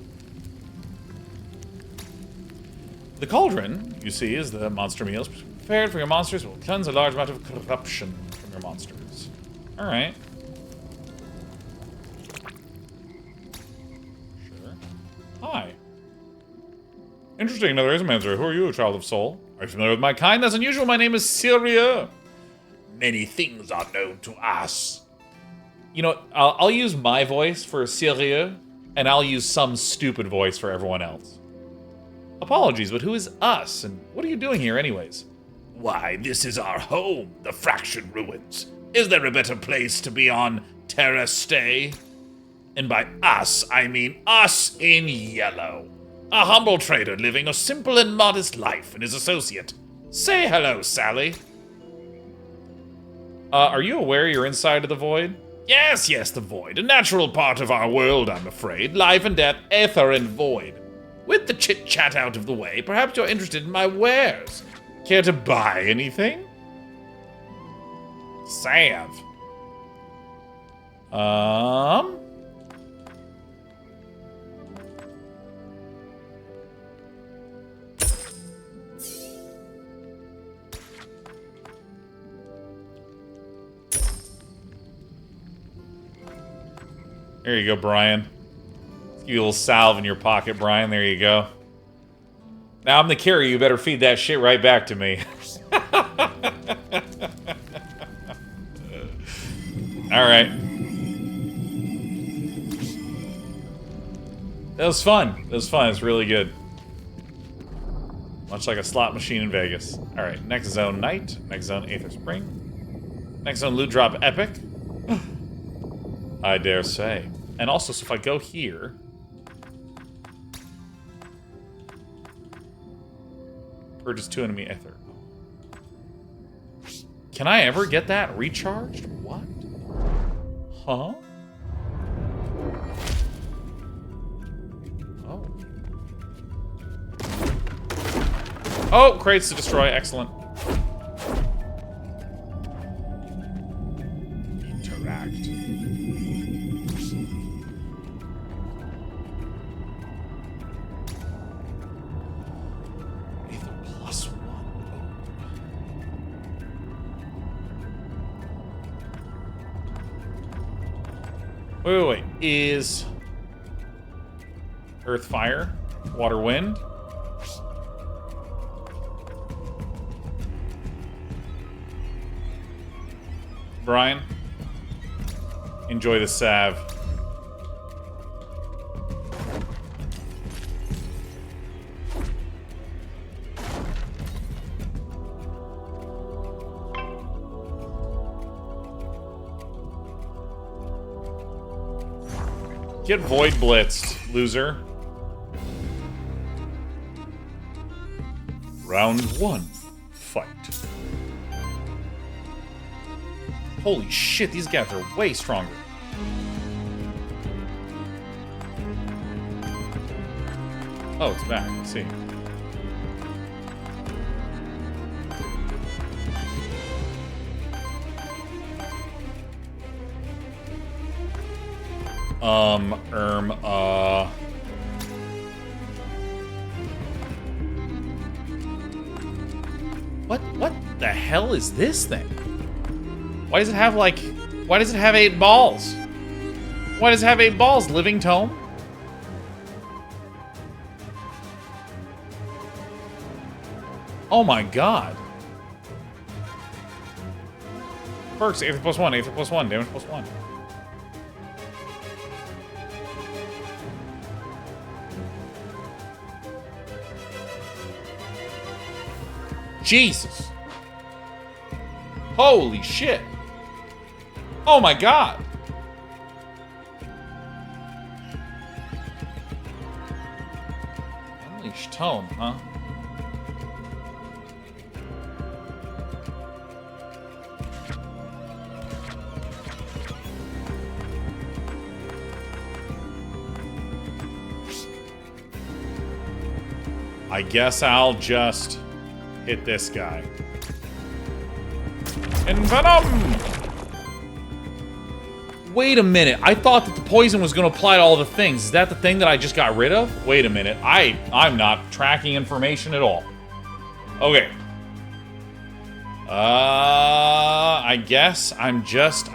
The cauldron, you see, is the monster meals prepared for your monsters. Will cleanse a large amount of corruption from your monsters. Alright. Sure. Hi. Interesting, another Aethermancer. Who are you, child of soul? Are you familiar with my kind? That's unusual. My name is Syria. Many things are known to us. You know, I'll use my voice for Syria, and I'll use some stupid voice for everyone else. Apologies, but who is us, and what are you doing here anyways? Why, this is our home, the Fraction Ruins. Is there a better place to be on Terra Stay? And by us, I mean us in yellow. A humble trader living a simple and modest life and his associate. Say hello, Sally. Are you aware you're inside of the Void? Yes, the Void. A natural part of our world, I'm afraid. Life and death, Aether and Void. With the chit-chat out of the way, perhaps you're interested in my wares. Care to buy anything? Salve. There you go, Brian. Give you a little salve in your pocket, Brian. There you go. Now I'm the carrier. You better feed that shit right back to me. Alright. That was fun. That was fun. It's really good. Much like a slot machine in Vegas. Alright, next zone, Night. Next zone, Aether Spring. Next zone, Loot Drop, Epic. I dare say. And also, so if I go here... Purchase 2 enemy Aether. Can I ever get that recharged? What? Huh? Oh. Oh, crates to destroy. Excellent. Interact. Aether plus 1. Wait. Is Earth Fire? Water Wind? Brian? Enjoy the salve. Get Void Blitzed, loser. Round 1. Fight. Holy shit, these guys are way stronger. Oh, it's back. Let's see. What the hell is this thing? Why does it have, like... Why does it have 8 balls? Why does it have 8 balls? Living Tome? Oh my god. Perks, Aether plus 1, Aether plus 1, damage plus 1. Jesus. Holy shit. Oh my god. Unleash Tome, huh? I guess I'll just hit this guy. Envenom! Wait a minute. I thought that the poison was going to apply to all the things. Is that the thing that I just got rid of? Wait a minute. I'm not tracking information at all. Okay. I guess I'm just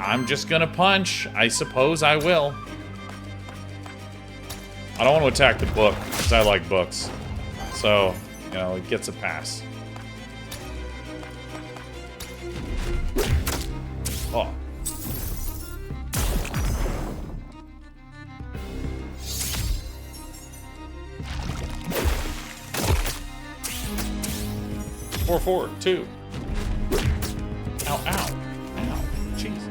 gonna punch. I suppose I will. I don't want to attack the book, because I like books. So, you know, it gets a pass. Oh. Four, 4, 2. Ow, ow, ow. Jesus.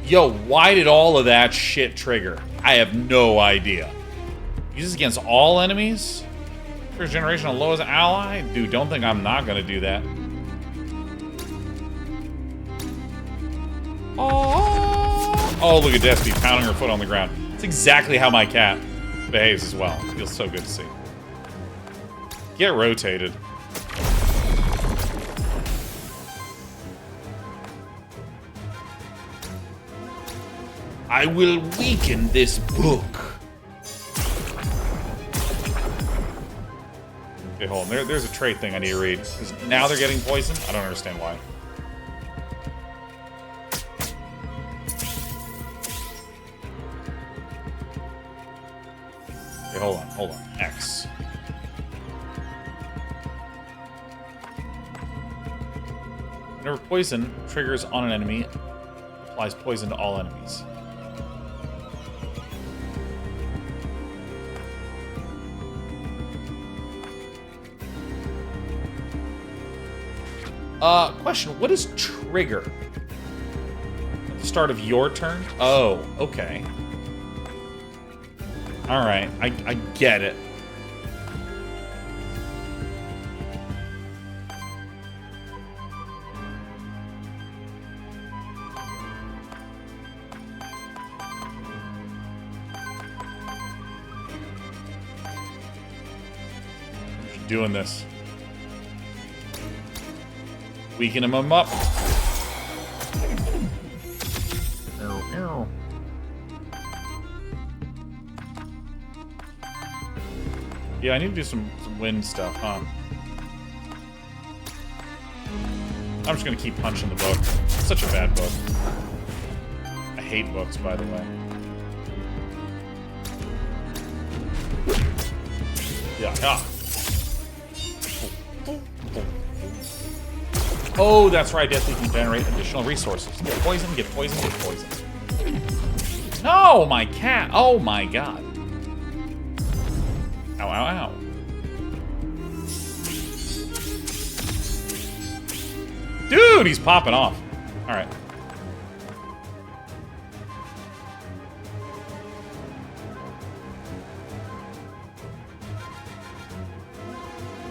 Yo, why did all of that shit trigger? I have no idea. Uses against all enemies? First generation of low as ally? Dude, don't think I'm not gonna do that. Oh, look at Despy pounding her foot on the ground. It's exactly how my cat behaves as well. Feels so good to see. Get rotated. I will weaken this book. Okay, hold on. There's a trait thing I need to read. Because now they're getting poisoned? I don't understand why. Okay, hold on. X. Whenever poison triggers on an enemy, applies poison to all enemies. Question, what is trigger? At the start of your turn? Oh, okay. Alright, I get it. Doing this. Weakening him up. Yeah, I need to do some wind stuff, huh? I'm just gonna keep punching the book. It's such a bad book. I hate books, by the way. Yeah. Oh, that's right. Deathly can generate additional resources. Get poison, get poison, get poison. No, my cat. Oh my god. Ow, ow, ow. Dude, he's popping off. All right.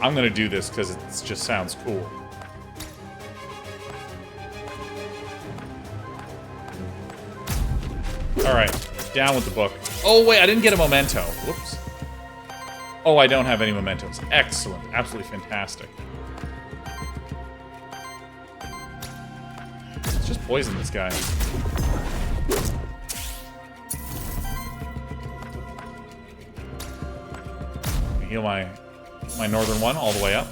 I'm gonna do this because it just sounds cool. Alright, down with the book. Oh, wait, I didn't get a memento. Whoops. Oh, I don't have any mementos. Excellent. Absolutely fantastic. Let's just poison this guy. Heal my northern one all the way up.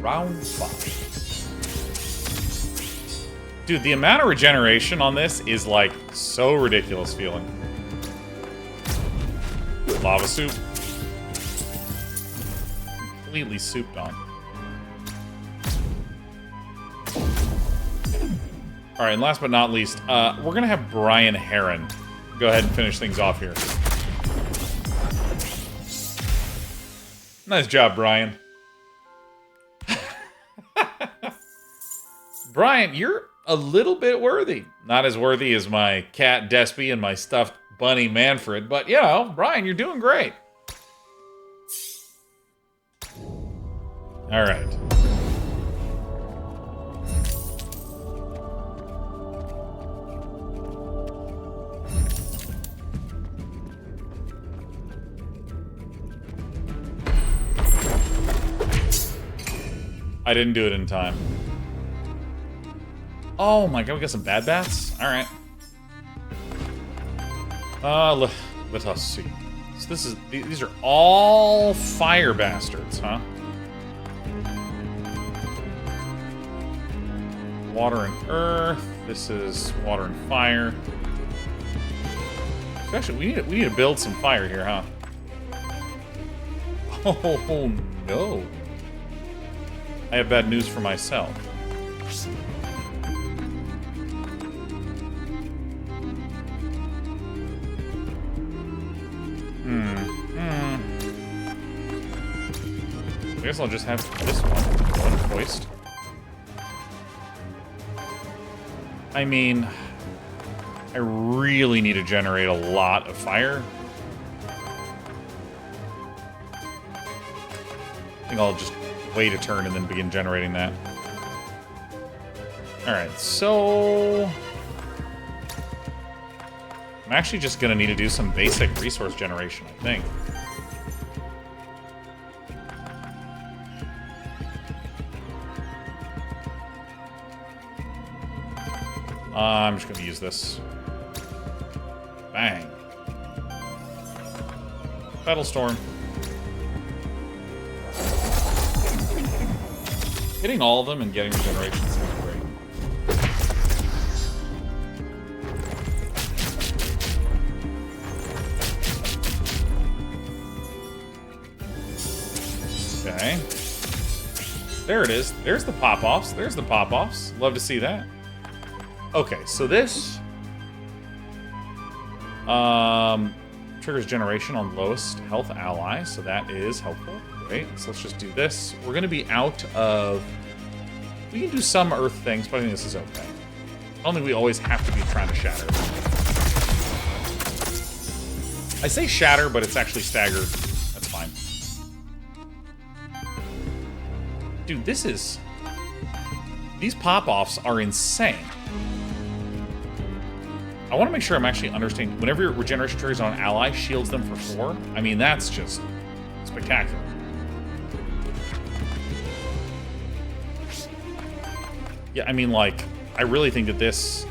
Round 5. Dude, the amount of regeneration on this is, like, so ridiculous feeling. Lava soup. Completely souped on. Alright, and last but not least, we're gonna have Brian Heron go ahead and finish things off here. Nice job, Brian. Brian, you're a little bit worthy. Not as worthy as my cat Despy and my stuffed bunny Manfred, but, you know, Brian, you're doing great. All right. I didn't do it in time. Oh my god, we got some bad bats? Alright. Let us see. So these are all fire bastards, huh? Water and earth. This is water and fire. Actually, we need to build some fire here, huh? Oh no. I have bad news for myself. I guess I'll just have this one hoist. I mean, I really need to generate a lot of fire. I think I'll just wait a turn and then begin generating that. Alright, so... I'm actually just going to need to do some basic resource generation, I think. I'm just going to use this. Bang. Battle Storm. Hitting all of them and getting regeneration seems great. Okay. There it is. There's the pop-offs. There's the pop-offs. Love to see that. Okay, so this triggers generation on lowest health ally, so that is helpful. Great, so let's just do this. We're going to be out of... We can do some earth things, but I think this is okay. I don't think we always have to be trying to shatter. I say shatter, but it's actually staggered. That's fine. Dude, this is... These pop-offs are insane. I want to make sure I'm actually understanding. Whenever your regeneration triggers on an ally, shields them for 4. I mean, that's just spectacular. Yeah, I mean, like, I really think that this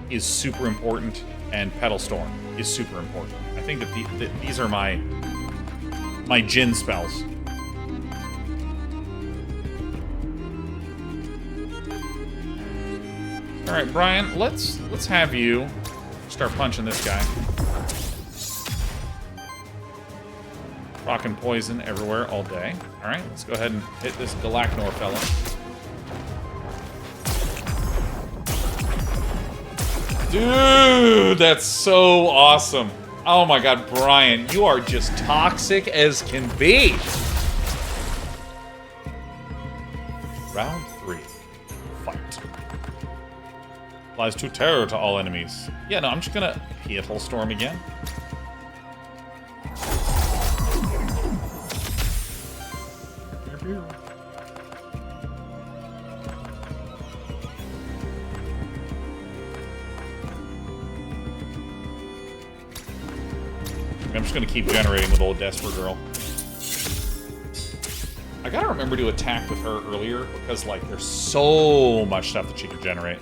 is super important, and Petal Storm is super important. I think that these are my Jin spells. All right, Brian, let's have you start punching this guy. Rock and poison everywhere all day. All right, let's go ahead and hit this Galacnor fella. Dude, that's so awesome. Oh my god, Brian, you are just toxic as can be. Round 3. Fight. Applies 2 terror to all enemies. Yeah, no, I'm just gonna Petal Storm again. I'm just gonna keep generating with old Desperate Girl. I gotta remember to attack with her earlier because, like, there's so much stuff that she can generate.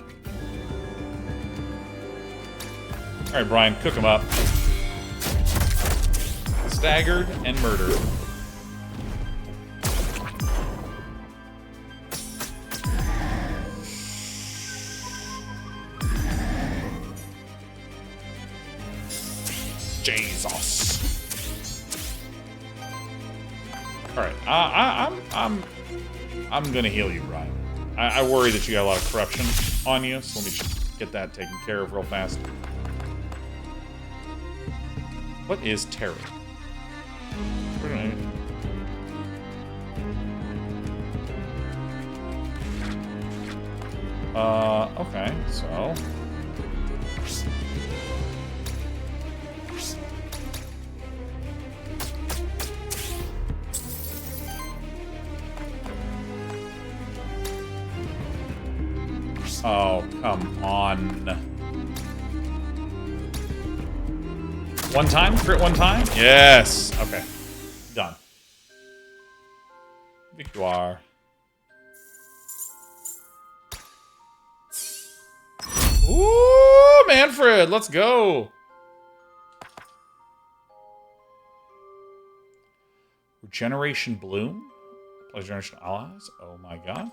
Alright, Brian, cook him up. Staggered and murdered. Jesus. Alright, I'm gonna heal you, Brian. I worry that you got a lot of corruption on you, so let me just get that taken care of real fast. What is terror? Okay, so... Oh, come on. One time? Crit one time? Yes! Okay. Done. Victoire. Ooh, Manfred! Let's go! Regeneration Bloom? Apply Generation Allies? Oh my god.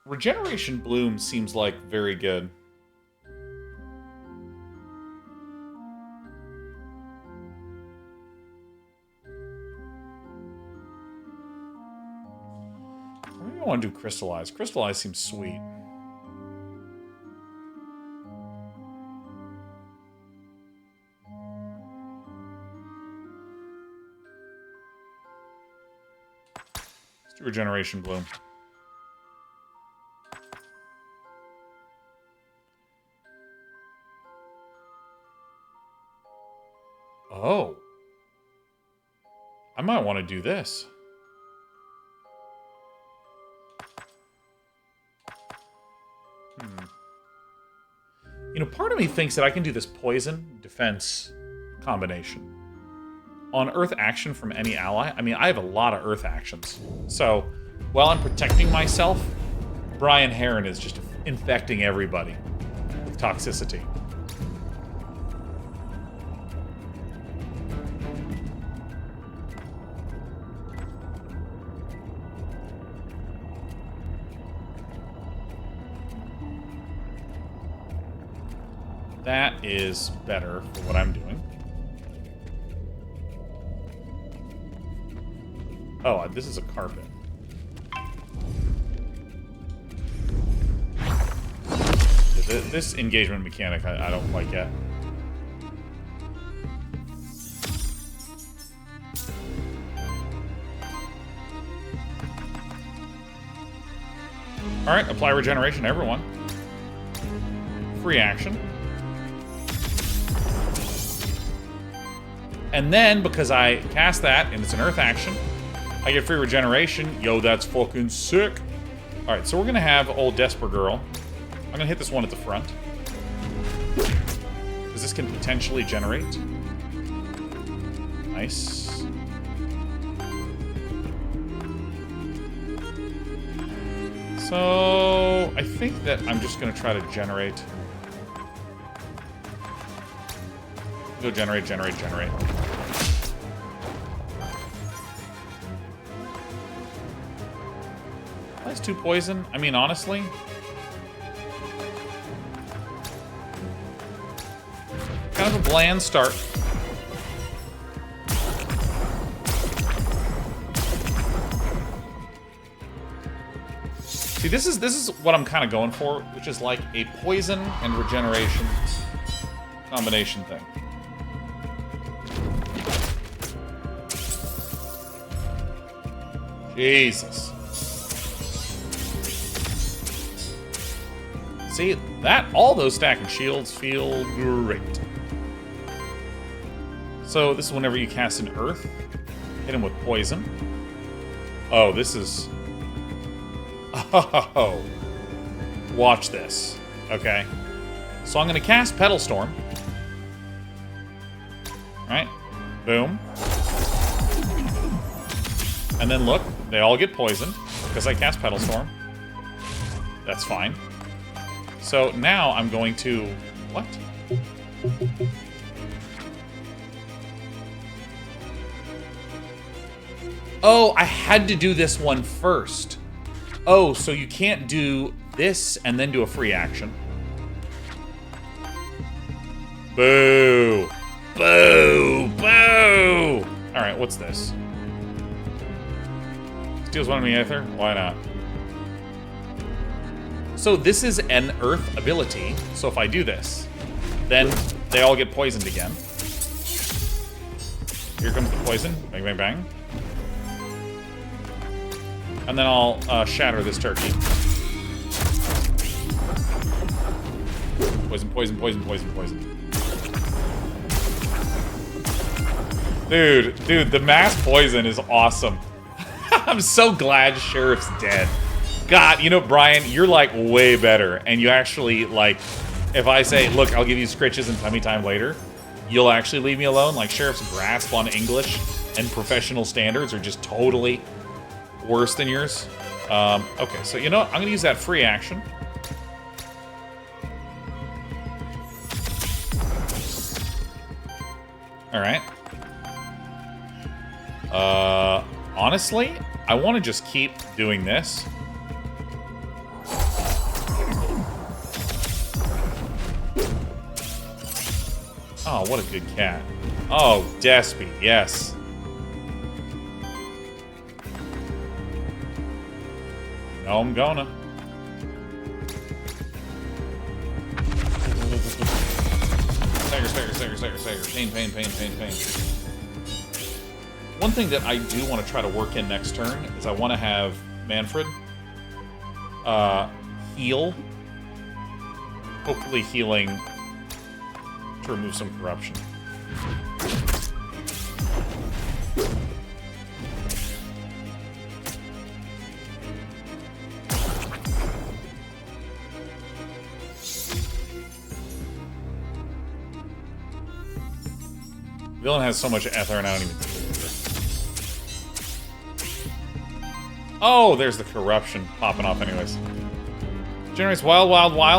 Regeneration Bloom seems like very good. Maybe I want to do Crystallize. Crystallize seems sweet. Let's do Regeneration Bloom. Oh. I might want to do this. You know, part of me thinks that I can do this poison defense combination on Earth action from any ally. I mean, I have a lot of Earth actions. So, while I'm protecting myself, Brian Heron is just infecting everybody with toxicity. That is better for what I'm doing. Oh, this is a carpet. This engagement mechanic I don't quite get. Alright, apply regeneration to everyone. Free action. And then, because I cast that, and it's an Earth action, I get free regeneration. Yo, that's fucking sick. Alright, so we're going to have old Desper Girl. I'm going to hit this one at the front. Because this can potentially generate. Nice. So, I think that I'm just going to try to generate. Go generate, generate, generate. That's 2 poison. I mean, honestly. Kind of a bland start. See, this is what I'm kind of going for, which is like a poison and regeneration combination thing. Jesus. See, all those stacking shields feel great. So this is whenever you cast an Earth, hit him with poison. Oh, this is... Oh. Watch this. Okay. So I'm going to cast Petal Storm. Alright. Boom. And then look, they all get poisoned because I cast Petal Storm. That's fine. So now I'm going to... What? Oh, I had to do this one first. Oh, so you can't do this and then do a free action. Boo! Boo! Boo! Alright, what's this? Steals one enemy Aether? Why not? So this is an Earth ability. So if I do this, then they all get poisoned again. Here comes the poison. Bang, bang, bang. And then I'll shatter this turkey. Poison, poison, poison, poison, poison. Dude, the mass poison is awesome. I'm so glad Sheriff's dead. God, you know, Brian, you're like way better. And you actually, like, if I say, look, I'll give you scritches and tummy time later, you'll actually leave me alone. Like, Sheriff's grasp on English and professional standards are just totally worse than yours. Okay, so you know what? I'm going to use that free action. Alright. Honestly, I want to just keep doing this. Oh, what a good cat. Oh, Despy, yes. No, I'm gonna. Stagger. Pain. One thing that I do want to try to work in next turn is I want to have Manfred heal. Hopefully healing to remove some corruption. Villain has so much ether and I don't even think it. Oh, there's the corruption popping off anyways. Generates wild,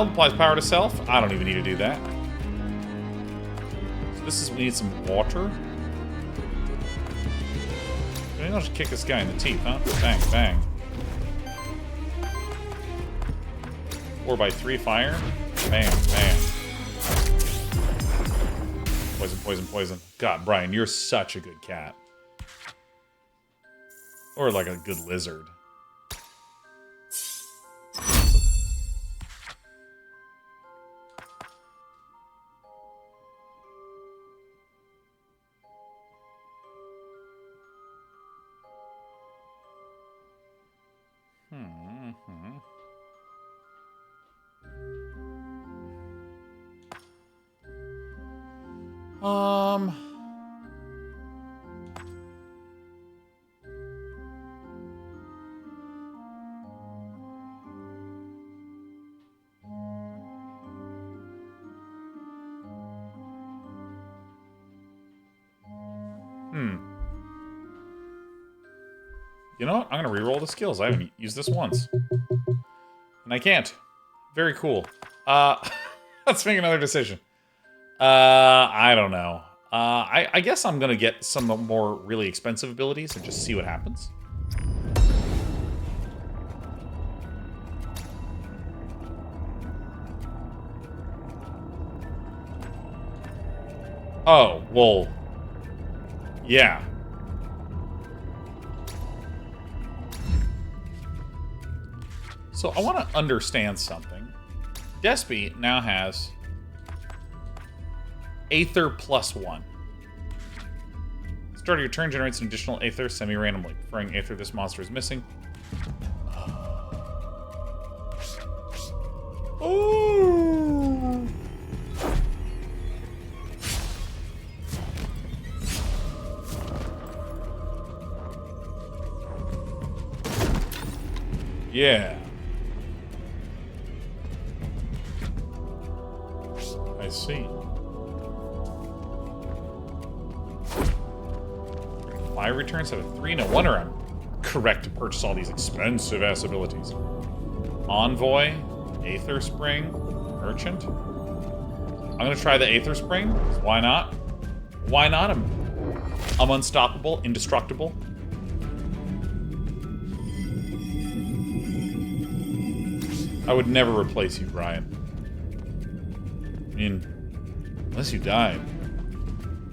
applies power to self. I don't even need to do that. So this is, we need some water. Maybe I'll just kick this guy in the teeth, huh? Bang. 4x3 fire. Bam. Poison. God, Brian, you're such a good cat. Or like a good lizard. You know what? I'm going to reroll the skills. I haven't used this once. And I can't. Very cool. Let's make another decision. I don't know. I guess I'm going to get some more really expensive abilities and just see what happens. Oh, well, yeah. So I want to understand something. Despy now has Aether +1. Start of your turn generates an additional Aether semi-randomly. Preferring Aether this monster is missing. Oh! Yeah. I see. 5 returns have a 3. No wonder I'm correct to purchase all these expensive-ass abilities. Envoy, Aether Spring, Merchant. I'm gonna try the Aether Spring. Why not? Why not? I'm unstoppable, indestructible. I would never replace you, Brian. I mean, unless you died.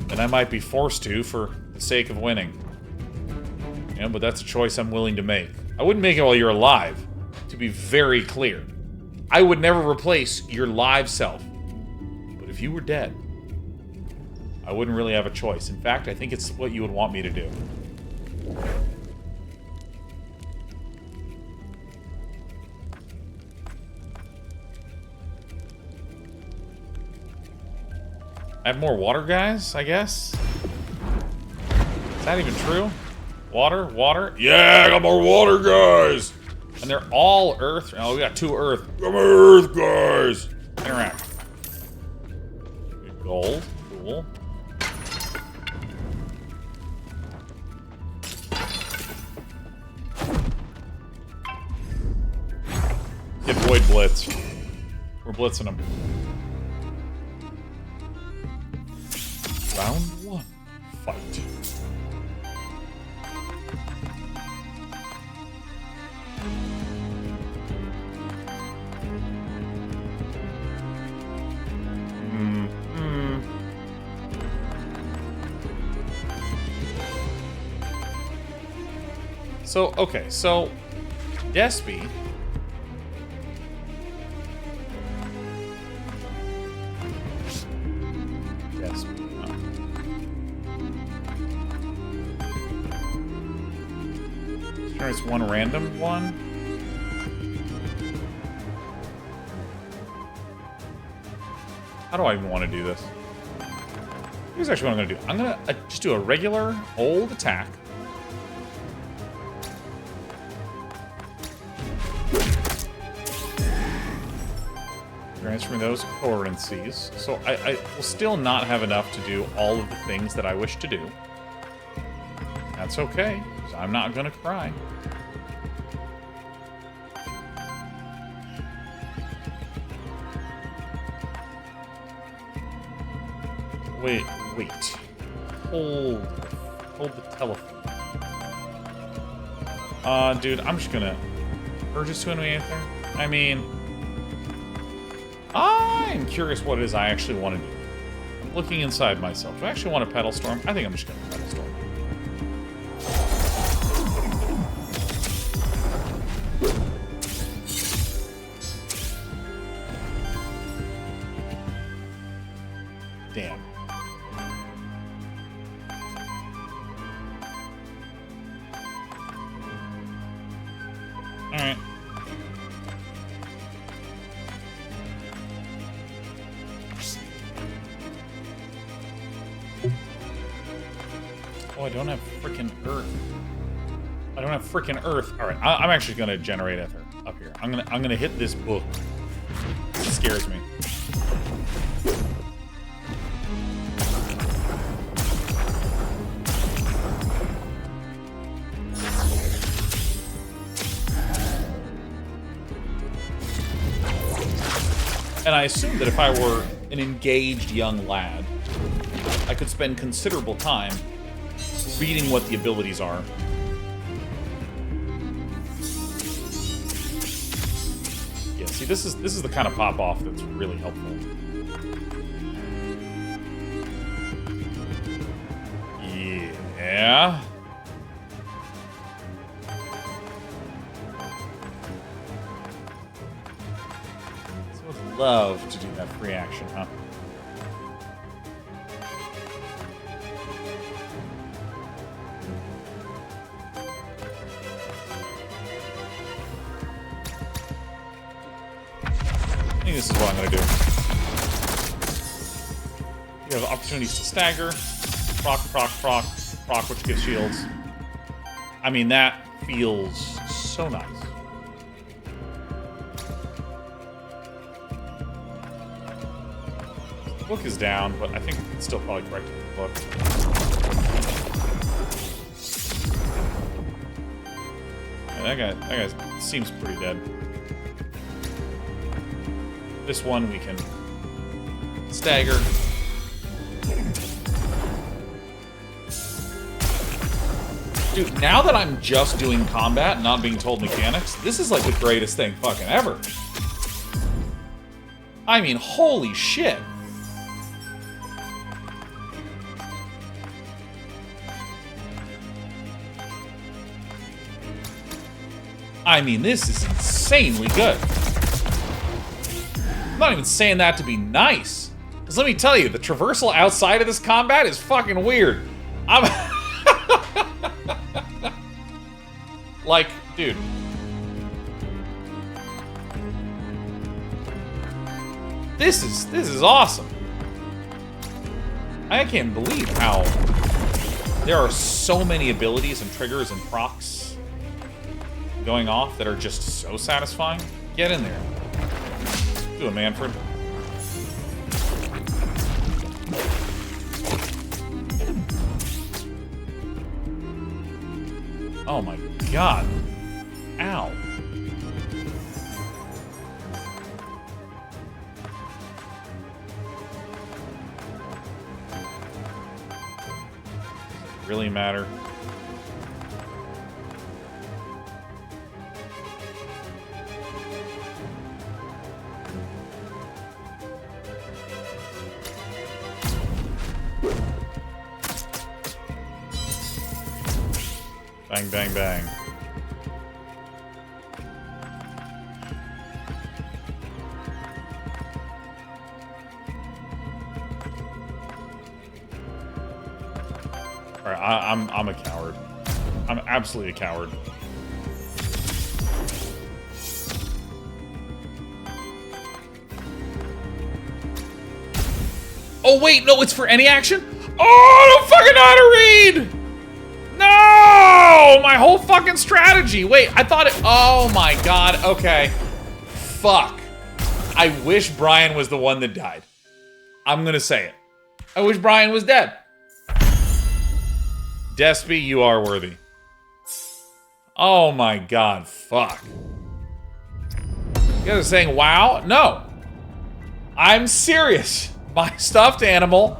And I might be forced to for the sake of winning. Yeah, but that's a choice I'm willing to make. I wouldn't make it while you're alive, to be very clear. I would never replace your live self. But if you were dead, I wouldn't really have a choice. In fact, I think it's what you would want me to do. I have more water guys, I guess? Is that even true? Water, water. Yeah, I got more water, guys! And they're all earth. Oh, we got 2 earth. Come here, earth, guys! Interact. Gold. Cool. Get Void Blitz. We're blitzing them. Round 1. Fight. So, okay, so Despy There's one random one. How do I even want to do this? Here's actually what I'm going to do. I'm going to just do a regular old attack. Transferring those currencies. So I will still not have enough to do all of the things that I wish to do. That's okay, because I'm not going to cry. Wait. Hold the telephone. Dude, I'm just gonna purchase to an Aether. I mean, I'm curious what it is I actually want to do. I'm looking inside myself. Do I actually want a Pedal Storm? I think I'm just gonna Pedal Storm. Damn. Alright. Oh, I don't have frickin' Earth. I don't have frickin' Earth. Alright, I'm actually gonna generate Ether up here. I'm gonna hit this book. It scares me. And I assume that if I were an engaged young lad, I could spend considerable time reading what the abilities are. Yeah, see, this is the kind of pop-off that's really helpful. Yeah. Love to do that free action, huh? I think this is what I'm gonna do. You have opportunities to stagger, proc, which gives shields. I mean, that feels so nice. Book is down, but I think it's still probably correct to the book. Yeah, that guy seems pretty dead. This one we can stagger. Dude, now that I'm just doing combat, not being told mechanics, this is like the greatest thing fucking ever. I mean, holy shit. I mean, this is insanely good. I'm not even saying that to be nice. Because let me tell you, the traversal outside of this combat is fucking weird. Like, dude. This is awesome. I can't believe how There are so many abilities and triggers and procs going off that are just so satisfying. Get in there. Do it, Manfred. Oh my god. Ow. Really matter? Bang, bang, bang. Alright, I'm a coward. I'm absolutely a coward. Oh wait, no, it's for any action? Oh, I don't fucking know how to read! No! My whole fucking strategy. Wait, I thought it... Oh my god, okay. Fuck. I wish Brian was the one that died. I'm gonna say it. I wish Brian was dead. Despy, you are worthy. Oh my god, fuck. You guys are saying wow? No. I'm serious. My stuffed animal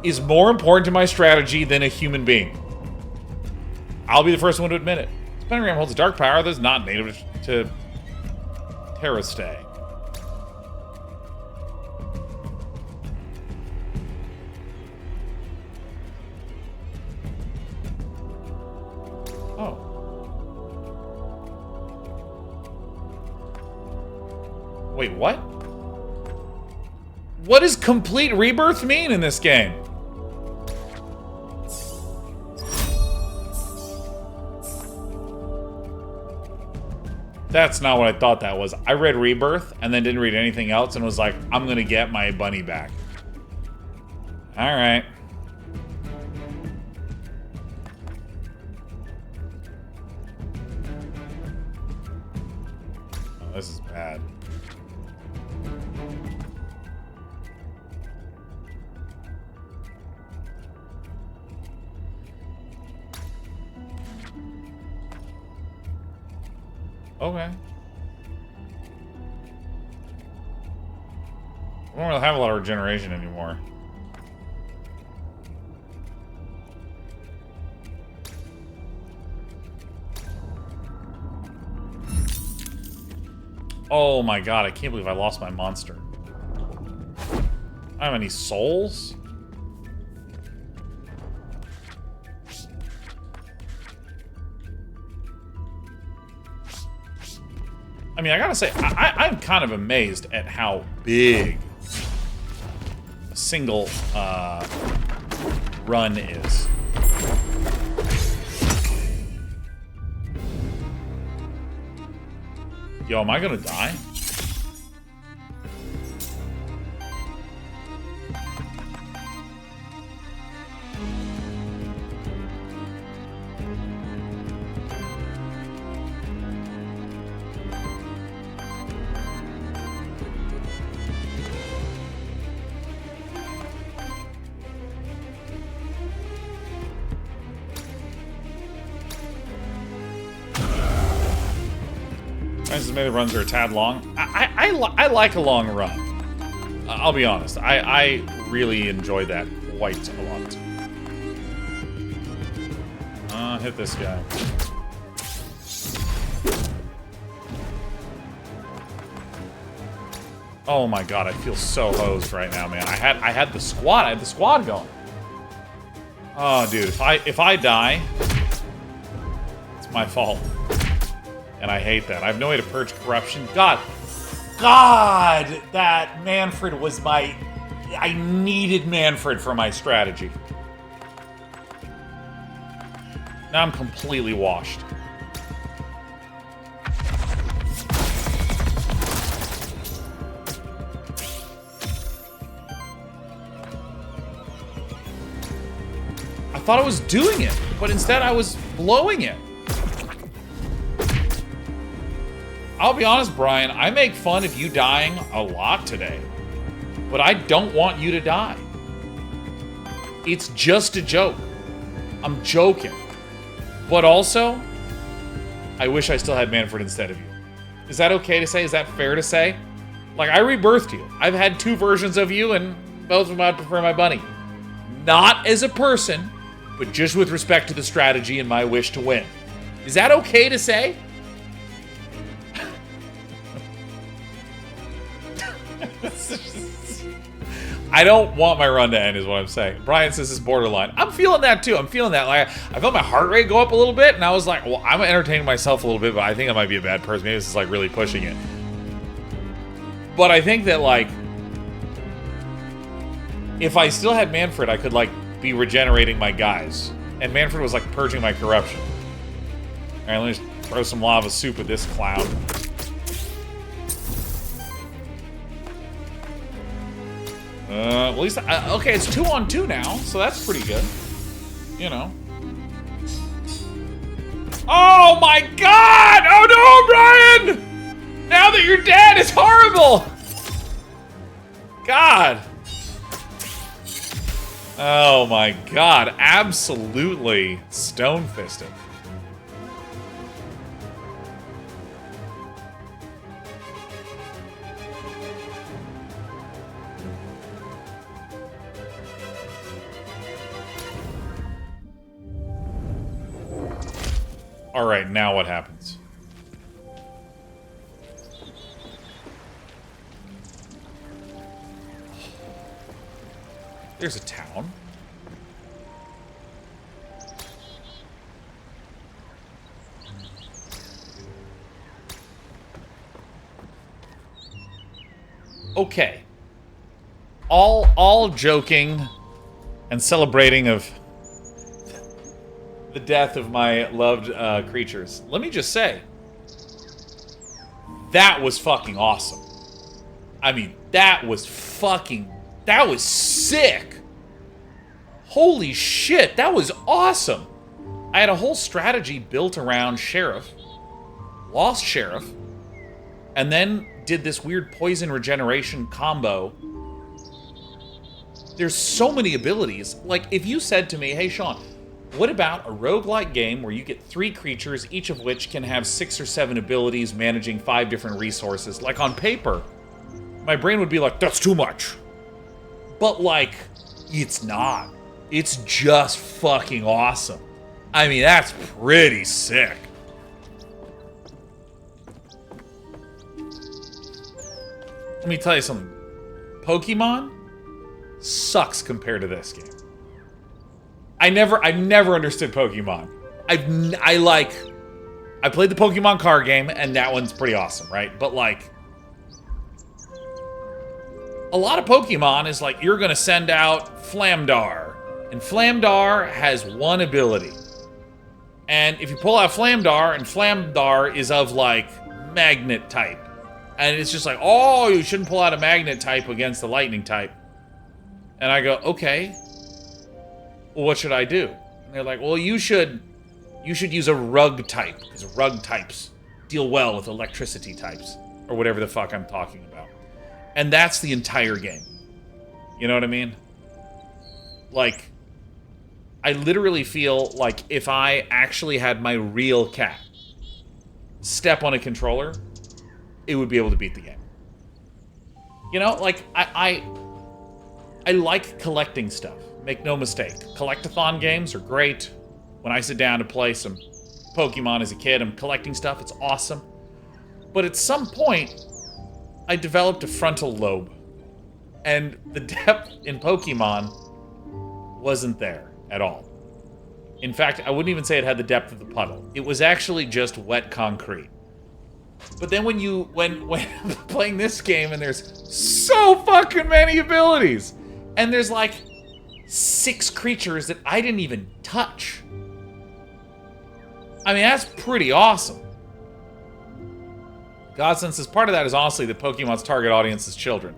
is more important to my strategy than a human being. I'll be the first one to admit it. This pentagram holds a dark power that is not native to Terrastay. Oh. Wait, what? What does complete rebirth mean in this game? That's not what I thought that was. I read Rebirth and then didn't read anything else and was like, I'm gonna get my bunny back. Alright. Oh, this is bad. Okay. I don't really have a lot of regeneration anymore. Oh my god, I can't believe I lost my monster. I don't have any souls? I mean, I gotta say, I'm kind of amazed at how big a single run is. Yo, am I gonna die? Maybe the runs are a tad long. I like a long run. I'll be honest. I really enjoy that quite a lot. Hit this guy. Oh my god, I feel so hosed right now, man. I had the squad. I had the squad going. Oh, dude, if I die, it's my fault. And I hate that. I have no way to purge corruption. God, that Manfred was my... I needed Manfred for my strategy. Now I'm completely washed. I thought I was doing it, but instead I was blowing it. I'll be honest, Brian, I make fun of you dying a lot today. But I don't want you to die. It's just a joke. I'm joking. But also, I wish I still had Manfred instead of you. Is that okay to say? Is that fair to say? Like, I rebirthed you. I've had 2 versions of you, and both of them I'd prefer my bunny. Not as a person, but just with respect to the strategy and my wish to win. Is that okay to say? I don't want my run to end, is what I'm saying. Brian says it's borderline. I'm feeling that too. I'm feeling that. Like, I felt my heart rate go up a little bit, and I was like, well, I'm entertaining myself a little bit, but I think I might be a bad person. Maybe this is like really pushing it. But I think that, like, if I still had Manfred, I could, like, be regenerating my guys. And Manfred was, like, purging my corruption. Alright, let me just throw some lava soup at this clown. At least, okay, it's 2-on-2 now, so that's pretty good. You know. Oh my god! Oh no, Brian! Now that you're dead, it's horrible! God. Oh my god, absolutely stone-fisted. Alright, now what happens? There's a town. Okay. All joking and celebrating of the death of my loved creatures. Let me just say, that was fucking awesome. I mean, that was sick. Holy shit, that was awesome. I had a whole strategy built around Sheriff, lost Sheriff, and then did this weird poison regeneration combo. There's so many abilities. Like, if you said to me, hey, Sean, what about a roguelike game where you get 3 creatures, each of which can have 6 or 7 abilities managing 5 different resources? Like, on paper, my brain would be like, that's too much. But, like, it's not. It's just fucking awesome. I mean, that's pretty sick. Let me tell you something. Pokemon sucks compared to this game. I never understood Pokemon. I played the Pokemon card game, and that one's pretty awesome, right? But, like, a lot of Pokemon is like, you're gonna send out Flamdar, and Flamdar has 1 ability. And if you pull out Flamdar, and Flamdar is of, like, magnet type, and it's just like, oh, you shouldn't pull out a magnet type against the lightning type. And I go, okay. Well, what should I do? And they're like, well, you should use a rug type, because rug types deal well with electricity types, or whatever the fuck I'm talking about. And that's the entire game. You know what I mean? Like, I literally feel like if I actually had my real cat step on a controller, it would be able to beat the game. You know, like, I like collecting stuff. Make no mistake. Collectathon games are great. When I sit down to play some Pokemon as a kid, I'm collecting stuff. It's awesome. But at some point, I developed a frontal lobe. And the depth in Pokemon wasn't there at all. In fact, I wouldn't even say it had the depth of the puddle. It was actually just wet concrete. But then when playing this game, and there's so fucking many abilities, and there's like 6 creatures that I didn't even touch. I mean, that's pretty awesome. Godson says part of that is honestly that Pokemon's target audience is children.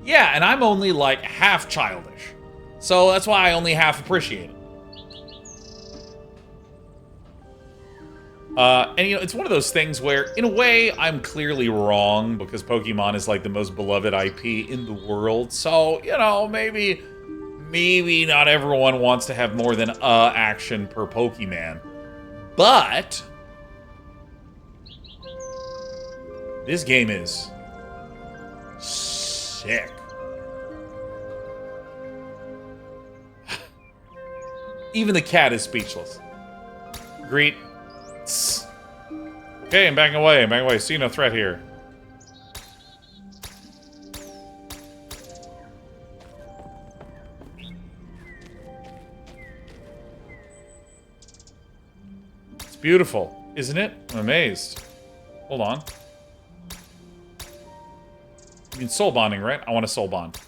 Yeah, and I'm only like half childish. So that's why I only half appreciate it. And, you know, it's one of those things where, in a way, I'm clearly wrong, because Pokemon is, like, the most beloved IP in the world. So, you know, maybe not everyone wants to have more than a action per Pokemon. But this game is sick. Even the cat is speechless. Greet. Okay, I'm backing away. I'm backing away. See no threat here. It's beautiful, isn't it? I'm amazed. Hold on. You mean soul bonding, right? I want a soul bond.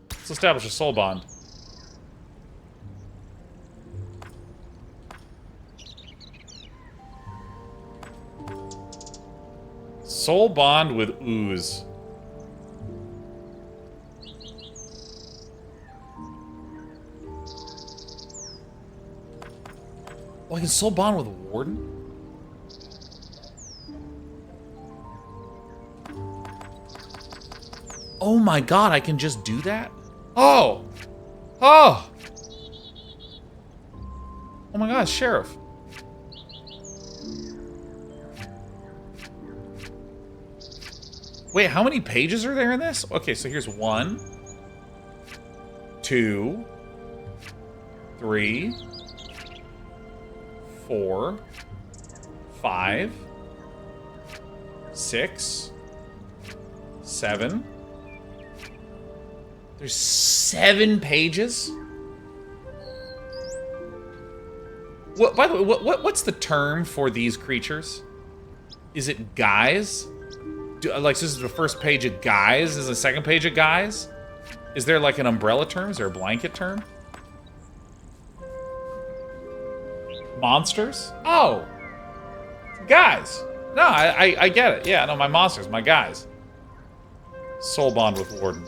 Let's establish a soul bond. Soul bond with ooze. Oh, I can soul bond with Warden? Oh my god, I can just do that? Oh! Oh! Oh my god, Sheriff. Wait, how many pages are there in this? Okay, so here's 1, 2, 3, 4, 5, 6, 7. There's 7 pages? What, by the way, what's the term for these creatures? Is it guys? Like, so this is the first page of guys? Is the second page of guys? Is there like an umbrella term? Is there a blanket term? Monsters? Oh! Guys! No, I get it. Yeah, no, my monsters, my guys. Soul bond with Warden.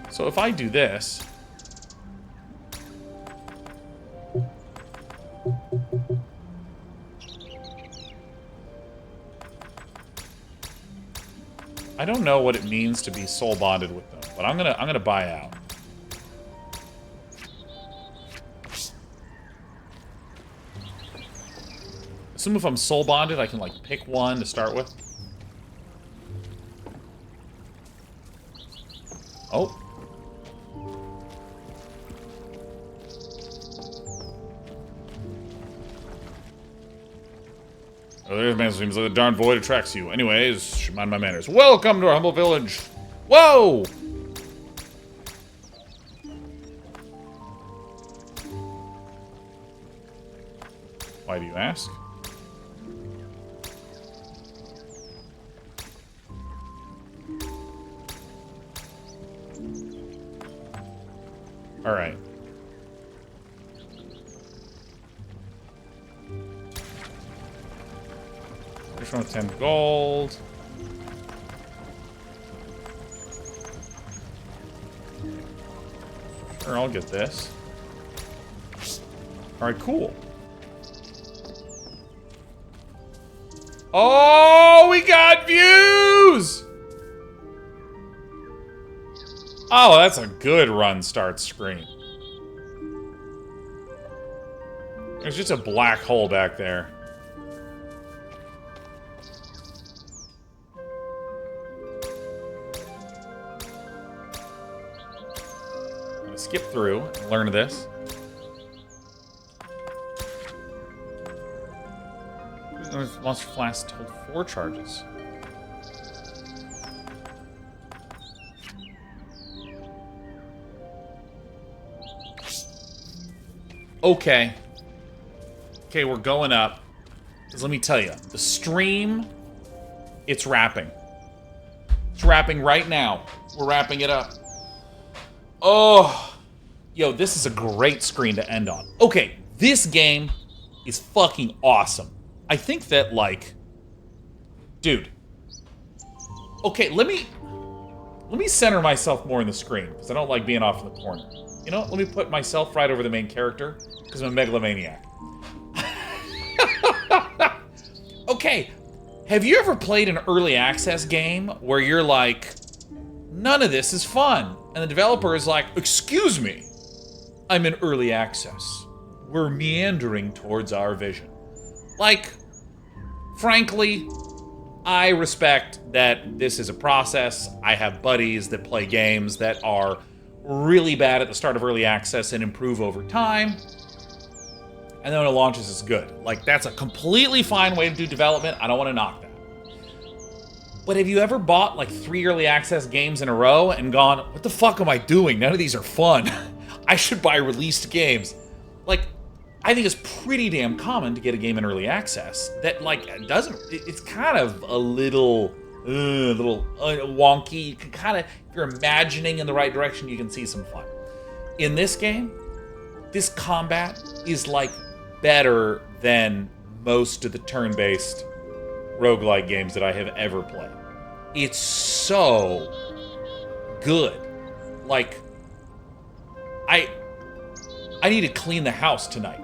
So if I do this... I don't know what it means to be soul bonded with them, but I'm gonna buy out. Assume if I'm soul bonded, I can like pick one to start with. Oh. Oh, there's man seems like the darn void attracts you. Anyways, should mind my manners. Welcome to our humble village. Whoa! Why do you ask? All right. First one with 10 gold. Sure, I'll get this. All right, cool. Oh, we got views! Oh, that's a good run start screen. There's just a black hole back there. I'm gonna skip through and learn this. Monster Flask hold 4 charges. Okay. Okay, we're going up. Because let me tell you, the stream, it's wrapping. It's wrapping right now. We're wrapping it up. Oh. Yo, this is a great screen to end on. Okay, this game is fucking awesome. I think that, like... Dude. Okay, let me... Let me center myself more in the screen, because I don't like being off in the corner. You know, let me put myself right over the main character, because I'm a megalomaniac. Okay, have you ever played an early access game where you're like, none of this is fun, and the developer is like, excuse me, I'm in early access. We're meandering towards our vision. Like, frankly, I respect that this is a process. I have buddies that play games that are really bad at the start of early access and improve over time. And then when it launches, it's good. Like, that's a completely fine way to do development. I don't want to knock that. But have you ever bought like 3 early access games in a row and gone, what the fuck am I doing? None of these are fun. I should buy released games. Like, I think it's pretty damn common to get a game in early access that, like, it's kind of a little wonky. You can kind of, if you're imagining in the right direction, you can see some fun. In this game, this combat is, like, better than most of the turn-based roguelike games that I have ever played. It's so good. Like, I need to clean the house tonight.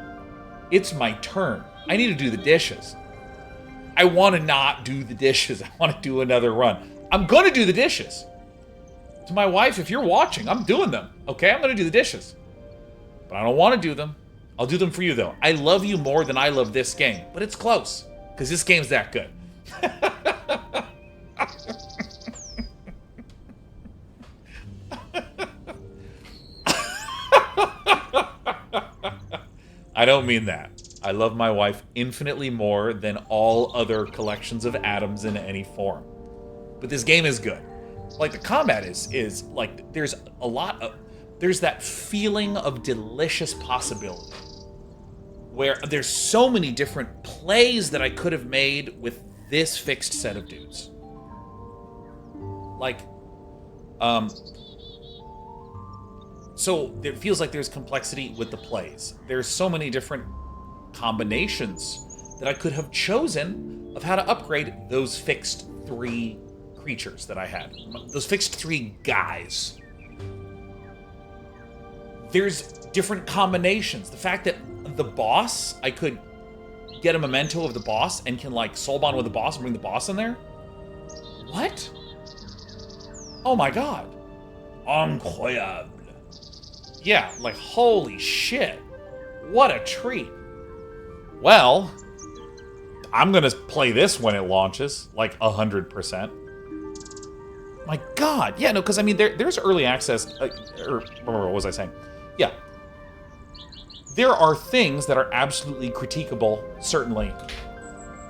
It's my turn. I need to do the dishes. I want to not do the dishes. I want to do another run. I'm going to do the dishes. To my wife, if you're watching, I'm doing them. Okay, I'm going to do the dishes. But I don't want to do them. I'll do them for you, though. I love you more than I love this game. But it's close, because this game's that good. I don't mean that. I love my wife infinitely more than all other collections of atoms in any form. But this game is good. Like, the combat is like, there's that feeling of delicious possibility. Where there's so many different plays that I could have made with this fixed set of dudes. Like, so it feels like there's complexity with the plays. There's so many different combinations that I could have chosen of how to upgrade those fixed 3 creatures that I had. Those fixed 3 guys. There's different combinations. The fact that the boss, I could get a memento of the boss and can, like, soul bond with the boss and bring the boss in there? What? Oh my god. Incroyable. Yeah, like, holy shit. What a treat. Well, I'm gonna play this when it launches, like 100%. My god. Yeah, no, because, I mean, there's early access, or what was I saying? Yeah. There are things that are absolutely critiquable, certainly.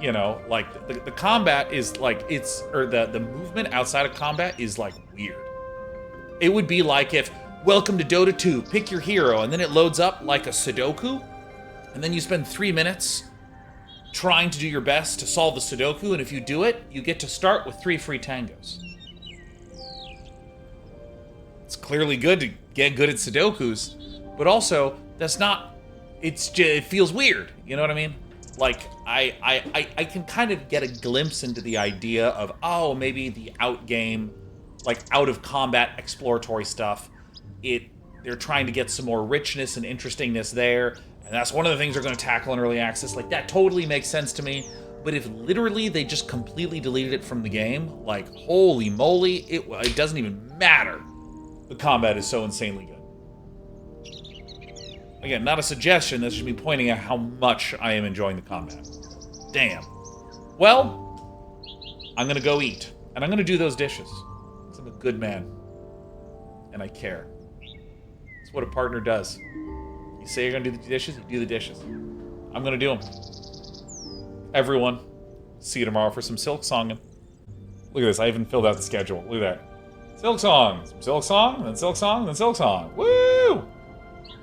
You know, like, the combat is, like, the movement outside of combat is, like, weird. It would be like if, welcome to Dota 2, pick your hero, and then it loads up like a Sudoku, and then you spend 3 minutes trying to do your best to solve the Sudoku, and if you do it, you get to start with 3 free tangos. It's clearly good to get good at Sudokus, but also, that's not, it feels weird, you know what I mean? Like, I can kind of get a glimpse into the idea of, oh, maybe the outgame, like, out-of-combat exploratory stuff, they're trying to get some more richness and interestingness there, and that's one of the things they're going to tackle in early access. Like, that totally makes sense to me, but if literally they just completely deleted it from the game, like, holy moly, it doesn't even matter. The combat is so insanely good. Again, not a suggestion, that's just me pointing out how much I am enjoying the combat. Damn. Well, I'm going to go eat, and I'm going to do those dishes. Because I'm a good man. And I care. It's what a partner does. You say you're going to do the dishes, you do the dishes. I'm going to do them. Everyone, see you tomorrow for some Silksonging. Look at this, I even filled out the schedule. Look at that. Silksong, some Silksong, then Silksong, then Silksong. Woo!